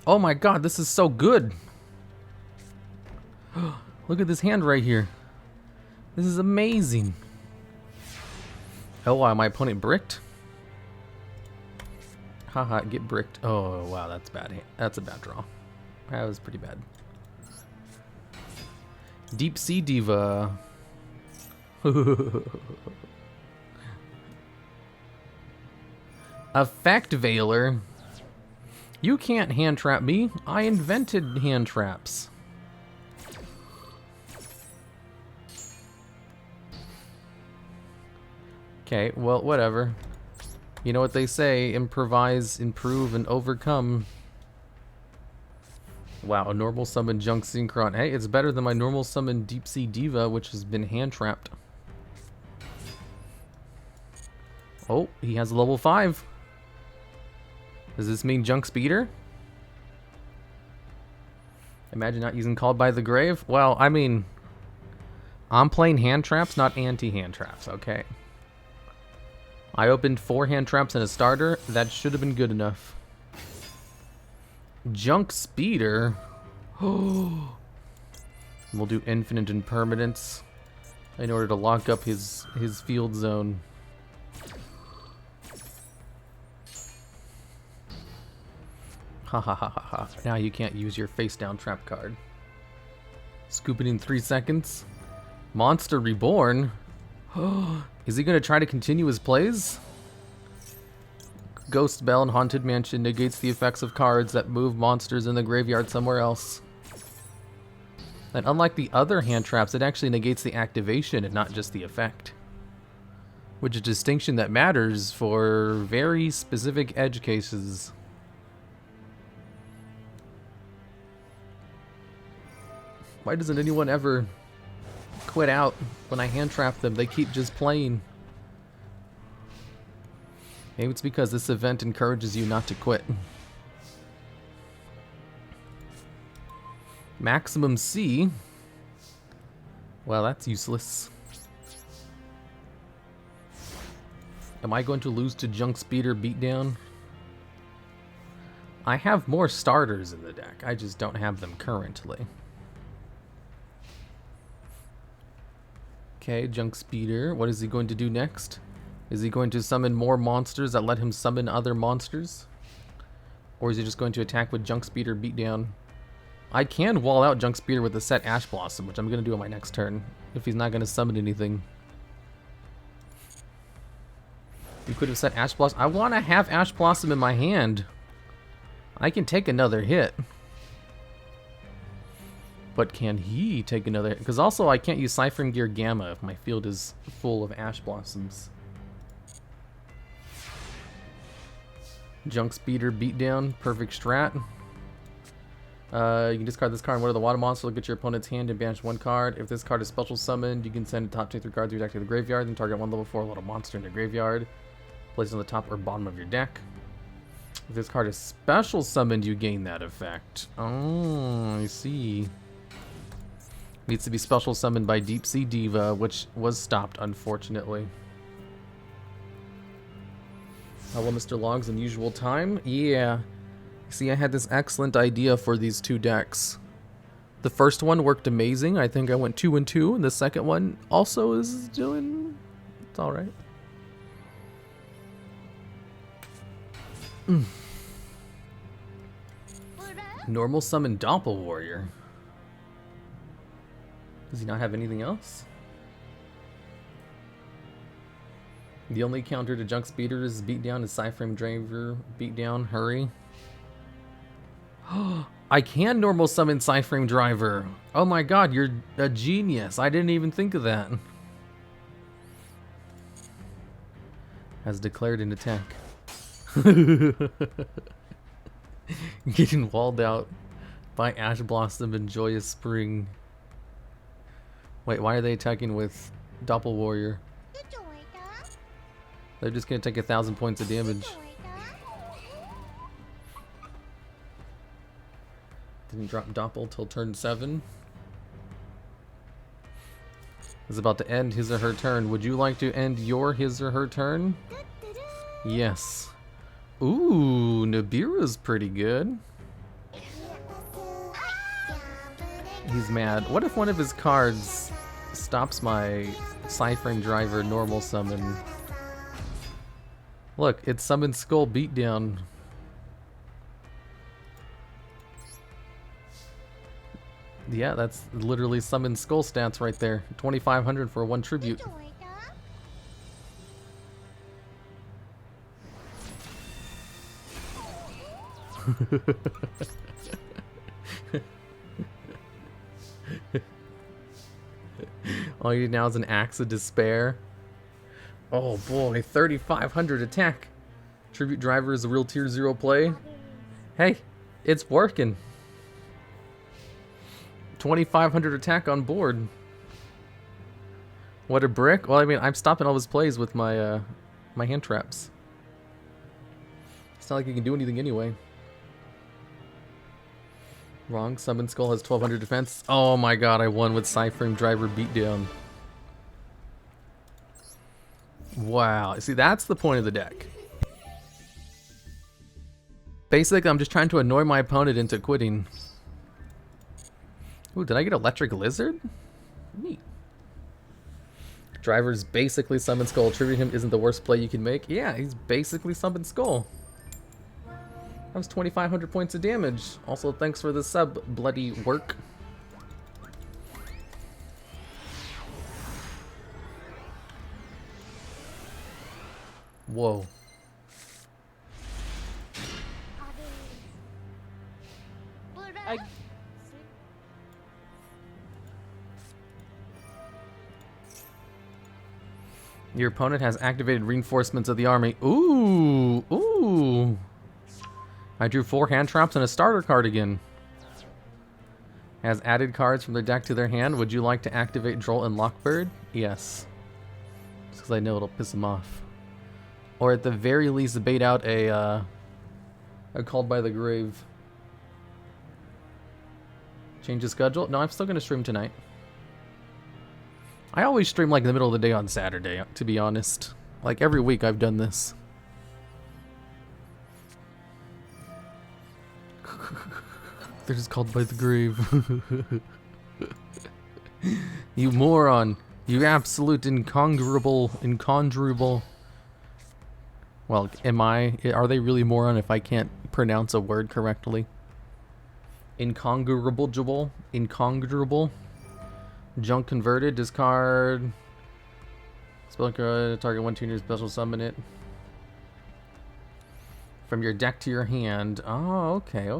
Oh my god, this is so good. Look at this hand right here. This is amazing. Oh wow, my opponent bricked? Haha, get bricked. Oh wow, that's bad. That's a bad draw. That was pretty bad. Deep Sea Diva. Effect Veiler. You can't hand trap me. I invented hand traps. Okay, well, whatever. You know what they say, improvise, improve, and overcome. Wow, normal summon Junk Synchron. Hey, it's better than my normal summon Deep Sea Diva, which has been hand-trapped. Oh, he has a level 5. Does this mean Junk Speeder? Imagine not using Called by the Grave? Well, I mean, I'm playing hand traps, not anti-hand traps, okay? I opened 4 hand traps and a starter. That should have been good enough. Junk Speeder? We'll do Infinite Impermanence in order to lock up his field zone. Ha ha ha ha ha. Now you can't use your face down trap card. Scoop it in 3 seconds. Monster Reborn? Is he going to try to continue his plays? Ghost Bell and Haunted Mansion negates the effects of cards that move monsters in the graveyard somewhere else. And unlike the other hand traps, it actually negates the activation and not just the effect. Which is a distinction that matters for very specific edge cases. Why doesn't anyone ever quit out when I hand trap them? They keep just playing. Maybe it's because this event encourages you not to quit. Maximum C. Well, that's useless. Am I going to lose to Junk Speeder Beatdown? I have more starters in the deck. I just don't have them currently. Okay, Junk Speeder. What is he going to do next? Is he going to summon more monsters that let him summon other monsters? Or is he just going to attack with Junk Speeder Beatdown? I can wall out Junk Speeder with a set Ash Blossom, which I'm going to do on my next turn, if he's not going to summon anything. You could have set Ash Blossom. I want to have Ash Blossom in my hand. I can take another hit. But can he take another hit? Because also I can't use Ciphering Gear Gamma if my field is full of Ash Blossoms. Junk Speeder Beatdown, perfect strat. You can discard this card and one of the water monster. Look at your opponent's hand and banish 1 card. If this card is special summoned, you can send the top 2 3 cards of your deck to the graveyard and target 1 level 4 little monster in the graveyard. Place it on the top or bottom of your deck. If this card is special summoned, you gain that effect. Oh, I see. Needs to be special summoned by Deep Sea Diva, which was stopped, unfortunately. Hello, Mr. Logs, unusual time. Yeah. See, I had this excellent idea for these 2 decks. The first one worked amazing. I think I went 2 and 2, and the second one also is doing... It's alright. Normal summon Doppel Warrior. Does he not have anything else? The only counter to Junk Speeder is Beatdown, is Cyframe Driver, Beatdown, Hurry. I can normal summon Cyframe Driver. Oh my god, you're a genius. I didn't even think of that. Has declared an attack. Getting walled out by Ash Blossom and Joyous Spring. Wait, why are they attacking with Doppel Warrior? They're just gonna take 1,000 points of damage. Didn't drop Doppel till turn 7. Is about to end his or her turn. Would you like to end your his or her turn? Yes. Ooh, Nibiru's pretty good. He's mad. What if one of his cards stops my Cyframe Driver normal summon? Look, it summons Skull Beatdown. Yeah, that's literally summon Skull stats right there. 2,500 for 1 tribute. All you need now is an Axe of Despair. Oh boy, 3,500 attack. Tribute Driver is a real tier 0 play. Hey, it's working. 2,500 attack on board. What a brick. Well, I mean, I'm stopping all his plays with my my hand traps. It's not like you can do anything anyway. Wrong. Summon Skull has 1,200 defense. Oh my god, I won with Cyframe Driver beatdown. Wow. See, that's the point of the deck. Basically, I'm just trying to annoy my opponent into quitting. Ooh, did I get Electric Lizard? Neat. Driver's basically Summon Skull. Tribute him isn't the worst play you can make. Yeah, he's basically Summon Skull. That was 2,500 points of damage. Also, thanks for the sub, bloody work. Whoa. Your opponent has activated reinforcements of the army. Ooh, ooh. I drew 4 hand traps and a starter card again. Has added cards from their deck to their hand. Would you like to activate Droll and Lockbird? Yes. Just because I know it'll piss them off. Or at the very least, bait out a Called by the Grave. Change the schedule? No, I'm still going to stream tonight. I always stream like in the middle of the day on Saturday, to be honest. Like every week I've done this. They're just called by the grave. You moron. You absolute inconjurable. Well, are they really moron if I can't pronounce a word correctly? Incongruable. Junk converted, discard. Spell card, target 1 tuner, special summon it. From your deck to your hand. Oh, okay.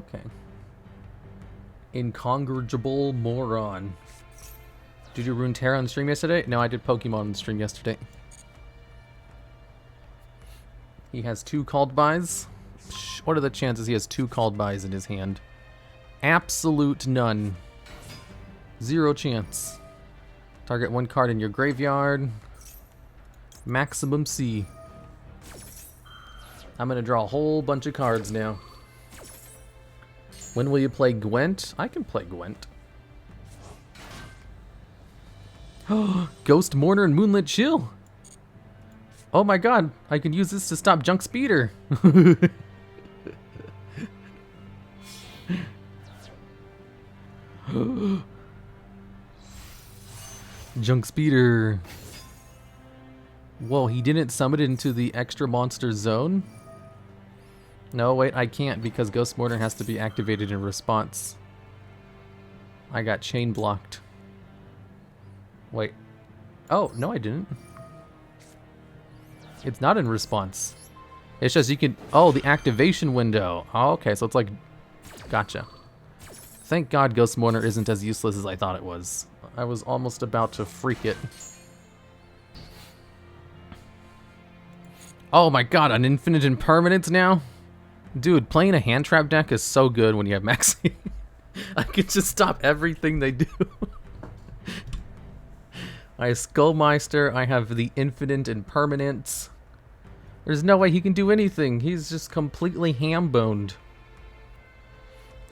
Incongruable moron. Did you Rune Terra on the stream yesterday? No, I did Pokemon on the stream yesterday. He has 2 called bys. What are the chances he has 2 called bys in his hand? Absolute none. 0 chance. Target 1 card in your graveyard. Maximum C. I'm gonna draw a whole bunch of cards now. When will you play Gwent? I can play Gwent. Ghost Mourner and Moonlit Chill. Oh my god, I can use this to stop Junk Speeder. Junk Speeder. Whoa, he didn't summon it into the extra monster zone? No, wait, I can't because Ghost Mourner has to be activated in response. I got chain blocked. Wait. Oh, no I didn't. It's not in response. It's just you can... Oh, the activation window. Oh, okay, so it's like... Gotcha. Thank God Ghost Mourner isn't as useless as I thought it was. I was almost about to freak it. Oh my god, an infinite impermanence now? Dude, playing a hand trap deck is so good when you have Maxx C. I can just stop everything they do. I have Skullmeister, I have the infinite impermanence. There's no way he can do anything. He's just completely ham-boned.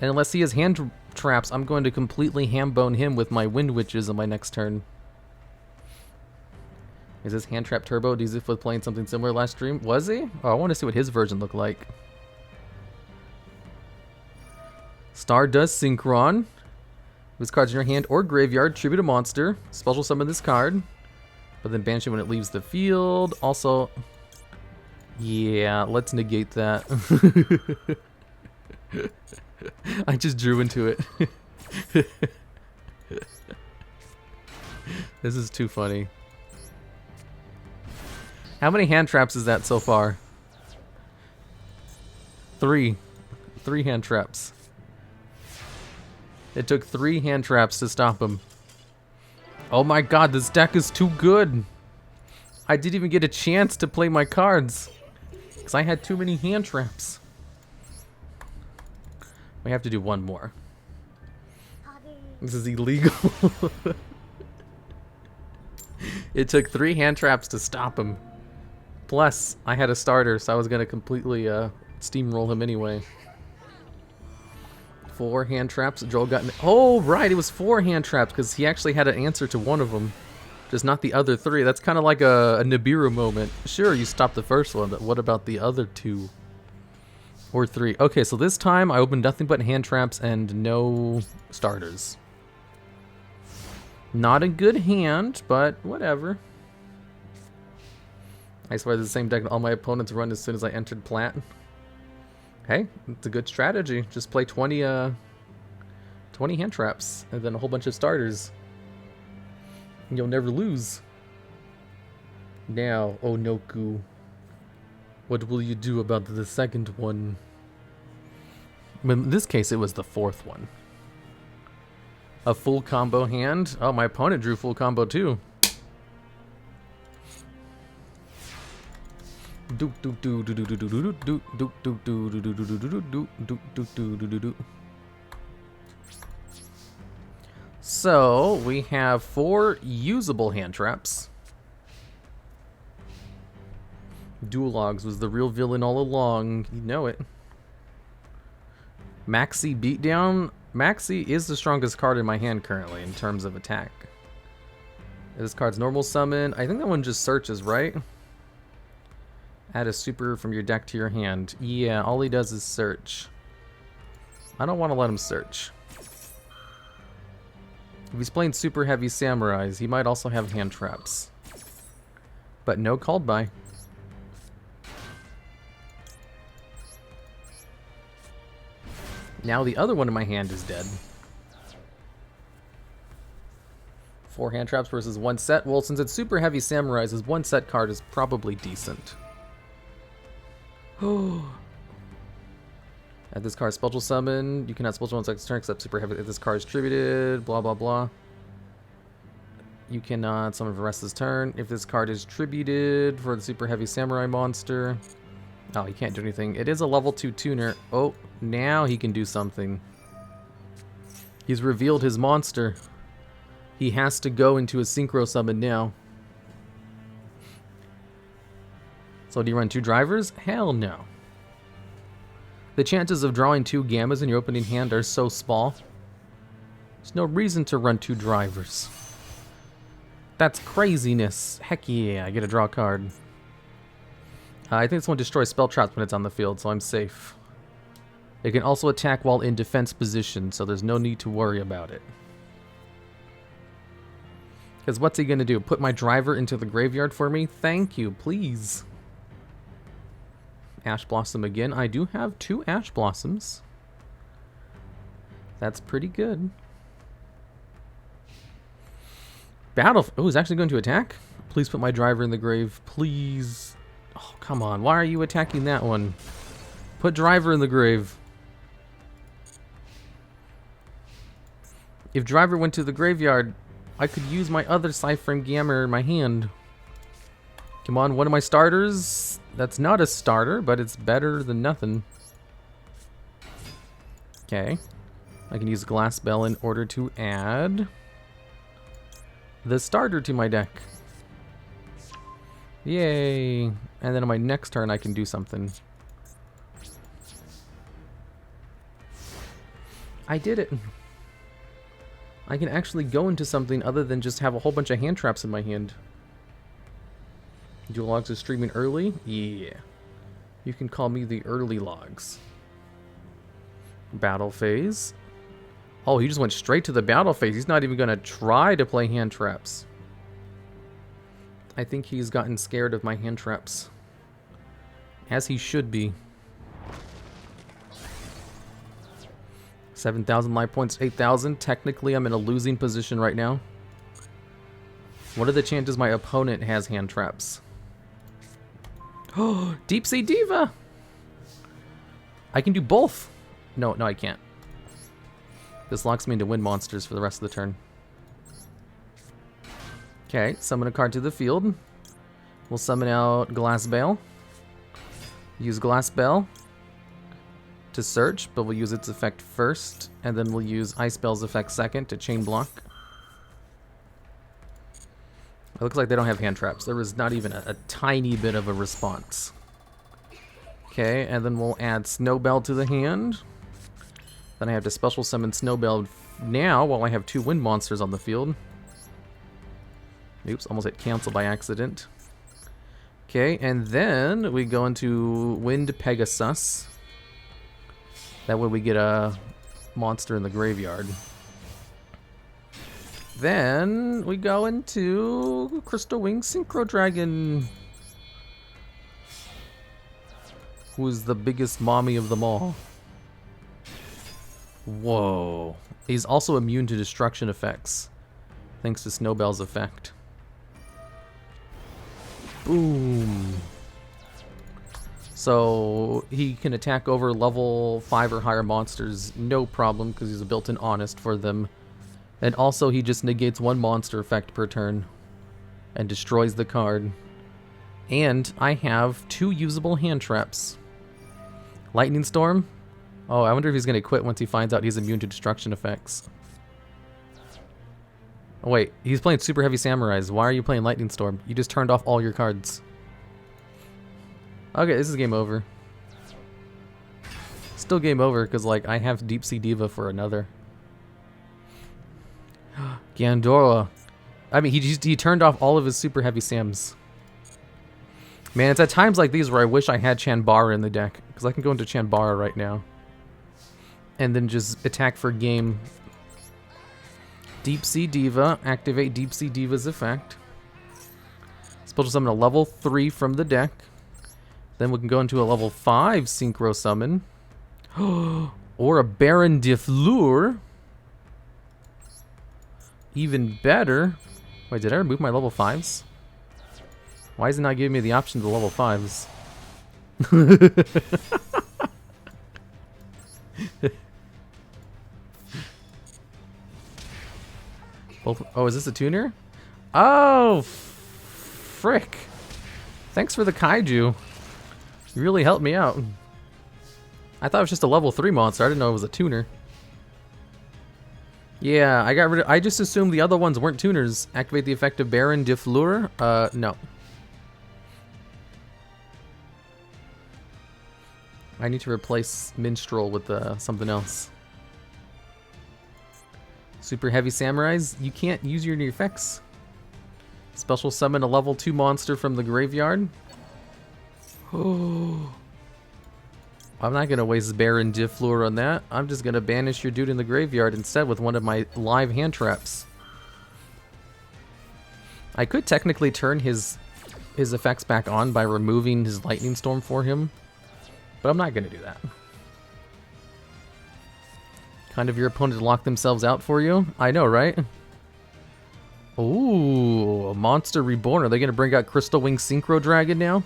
And unless he has hand traps, I'm going to completely ham-bone him with my Wind Witches on my next turn. Is this hand trap turbo? Dizif was playing something similar last stream. Was he? Oh, I want to see what his version looked like. Stardust Synchron. This card's in your hand or graveyard. Tribute a monster. Special summon this card. But then banish it when it leaves the field. Also... Yeah, let's negate that. I just drew into it. This is too funny. How many hand traps is that so far? 3. 3 hand traps. It took 3 hand traps to stop him. Oh my god, this deck is too good. I didn't even get a chance to play my cards. Because I had too many hand traps. We have to do one more. This is illegal. It took 3 hand traps to stop him. Plus, I had a starter, so I was going to completely steamroll him anyway. 4 hand traps. Joel got... Oh, right, it was 4 hand traps, because he actually had an answer to one of them. Just not the other 3. That's kind of like a Nibiru moment. Sure, you stopped the first one, but what about the other 2? Or 3. Okay, so this time I opened nothing but hand traps and no starters. Not a good hand, but whatever. I swear the same deck all my opponents run as soon as I entered plat. Hey, it's a good strategy. Just play 20 hand traps and then a whole bunch of starters. And you'll never lose. Now, Onoku, what will you do about the second one? In this case, it was the 4th one. A full combo hand. Oh, my opponent drew full combo too. So we have 4 usable hand traps. TheDuelLogs was the real villain all along. You know it. Maxx C beatdown. Maxx C is the strongest card in my hand currently in terms of attack. This card's normal summon. I think that one just searches, right? Add a super from your deck to your hand. Yeah, all he does is search. I don't want to let him search. If he's playing super heavy samurais, he might also have hand traps. But no called by. Now the other one in my hand is dead. 4 hand traps versus 1 set. Well, since it's super heavy samurais, his 1 set card is probably decent. At this card, special summon. You cannot special on second turn except super heavy if this card is tributed. Blah blah blah. You cannot summon for the rest of his turn if this card is tributed for the super heavy samurai monster. Oh, he can't do anything. It is a level 2 tuner. Oh, now he can do something. He's revealed his monster. He has to go into a Synchro summon now. So do you run 2 drivers? Hell no. The chances of drawing 2 gammas in your opening hand are so small. There's no reason to run 2 drivers. That's craziness. Heck yeah, I get to draw a card. I think this one destroys spell traps when it's on the field, so I'm safe. It can also attack while in defense position, so there's no need to worry about it. Because what's he going to do? Put my driver into the graveyard for me? Thank you, please. Ash Blossom again. I do have 2 Ash Blossoms. That's pretty good. Battle. Oh, he's actually going to attack? Please put my driver in the grave. Please. Oh, come on. Why are you attacking that one? Put driver in the grave. If driver went to the graveyard, I could use my other Cyframe Gamma in my hand. Come on, one of my starters. That's not a starter, but it's better than nothing. Okay. I can use Glass Bell in order to add the starter to my deck. Yay. And then on my next turn, I can do something. I did it. I can actually go into something other than just have a whole bunch of hand traps in my hand. TheDuelLogs is streaming early? Yeah. You can call me the early logs. Battle phase. Oh, he just went straight to the battle phase. He's not even going to try to play hand traps. I think he's gotten scared of my hand traps. As he should be. 7,000 life points, 8,000. Technically, I'm in a losing position right now. What are the chances my opponent has hand traps? Oh, Deep Sea Diva! I can do both. No, I can't. This locks me into win monsters for the rest of the turn. Okay, summon a card to the field. We'll summon out Glass Bale. Use Glass Bell to search, but we'll use its effect first, and then we'll use Ice Bell's effect second to chain block. It looks like they don't have hand traps. There was not even a tiny bit of a response. Okay, and then we'll add Snowbell to the hand. Then I have to special summon Snowbell now while I have 2 wind monsters on the field. Oops, almost hit cancel by accident. Okay, and then we go into Wind Pegasus. That way we get a monster in the graveyard. Then we go into Crystal Wing Synchro Dragon, who is the biggest mommy of them all. Whoa. He's also immune to destruction effects, thanks to Snowbell's effect. Boom. So he can attack over level 5 or higher monsters, no problem, because he's a built-in honest for them. And also he just negates 1 monster effect per turn and destroys the card. And I have 2 usable hand traps. Lightning Storm? Oh, I wonder if he's going to quit once he finds out he's immune to destruction effects. Oh wait, he's playing Super Heavy Samurais. Why are you playing Lightning Storm? You just turned off all your cards. Okay, this is game over. Still game over, because like I have Deep Sea Diva for another. Gandora. I mean, he turned off all of his Super Heavy Sams. Man, it's at times like these where I wish I had Chanbara in the deck, because I can go into Chanbara right now. And then just attack for game. Deep Sea Diva. Activate Deep Sea Diva's effect. Special summon a level 3 from the deck. Then we can go into a level 5 Synchro summon. Or a Baron de Fleur. Even better. Wait, did I remove my level 5s? Why is it not giving me the option to level 5s? Oh, is this a tuner? Oh, frick. Thanks for the kaiju. You really helped me out. I thought it was just a level 3 monster. I didn't know it was a tuner. Yeah, I just assumed the other ones weren't tuners. Activate the effect of Baron de Fleur? No. I need to replace Minstrel with something else. Super Heavy Samurais, you can't use your effects. Special summon a level 2 monster from the graveyard. Oh. I'm not going to waste Baron de Fleur on that. I'm just going to banish your dude in the graveyard instead with one of my live hand traps. I could technically turn his effects back on by removing his Lightning Storm for him, but I'm not going to do that. Kind of your opponent to lock themselves out for you? I know, right? Ooh, a Monster Reborn. Are they going to bring out Crystal Wing Synchro Dragon now?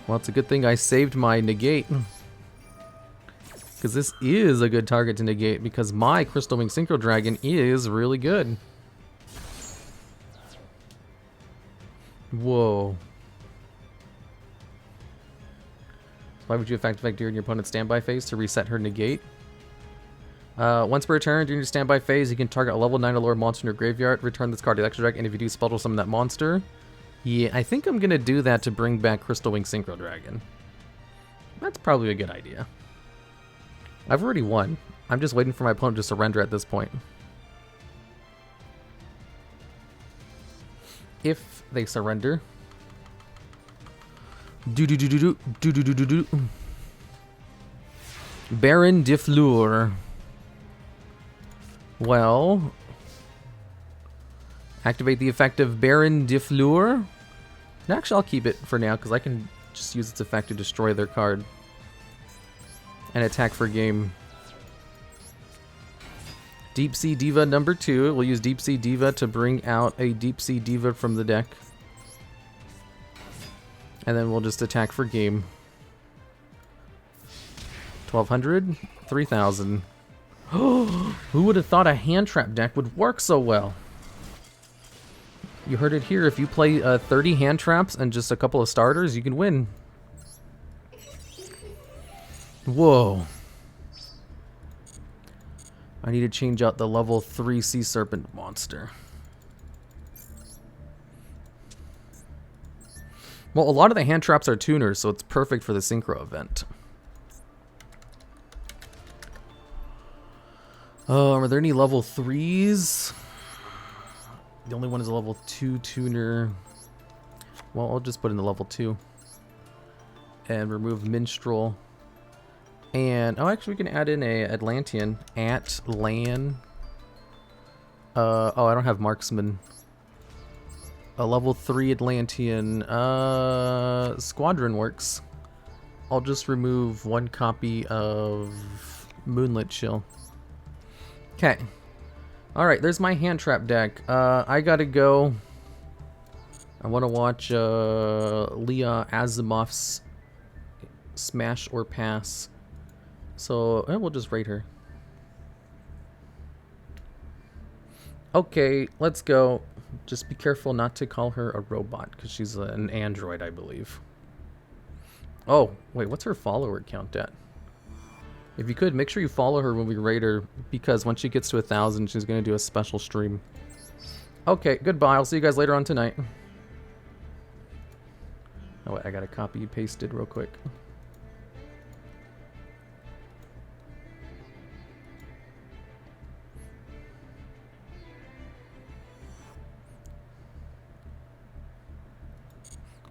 Well, it's a good thing I saved my negate. Because this is a good target to negate, because my Crystal Wing Synchro Dragon is really good. Whoa. Why would you effect during your opponent's standby phase to reset her negate? Once per turn, during your standby phase, you can target a level 9 Allure monster in your graveyard, return this card to the extra deck, and if you do, special summon that monster. Yeah, I think I'm going to do that to bring back Crystal Wing Synchro Dragon. That's probably a good idea. I've already won. I'm just waiting for my opponent to surrender at this point. If they surrender. Baron de Fleur. Well, activate the effect of Baron de Fleur. Actually, I'll keep it for now because I can just use its effect to destroy their card and attack for game. Deep Sea Diva number 2. We'll use Deep Sea Diva to bring out a Deep Sea Diva from the deck. And then we'll just attack for game. 1200, 3000. Who would have thought a hand trap deck would work so well? You heard it here. If you play 30 hand traps and just a couple of starters, you can win. Whoa. I need to change out the level 3 sea serpent monster. Well, a lot of the hand traps are tuners, so it's perfect for the Synchro event. Are there any level 3s? The only one is a level 2 tuner. Well, I'll just put in the level 2. And remove Minstrel. And, oh, actually we can add in a Atlantean. Atlan. Oh, I don't have Marksman. A level 3 Atlantean. Squadron works. I'll just remove one copy of Moonlit Chill. Okay. Alright, there's my hand trap deck. I gotta go. I want to watch Leah Asimov's Smash or Pass. So, we'll just rate her. Okay, let's go. Just be careful not to call her a robot, because she's an android, I believe. Oh, wait, what's her follower count at? If you could, make sure you follow her when we rate her, because once she gets to 1,000, she's going to do a special stream. Okay, goodbye. I'll see you guys later on tonight. Oh, wait, I got to copy and paste it real quick.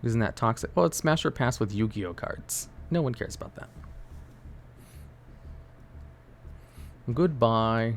Isn't that toxic? Well, it's Smash or Pass with Yu-Gi-Oh cards. No one cares about that. Goodbye.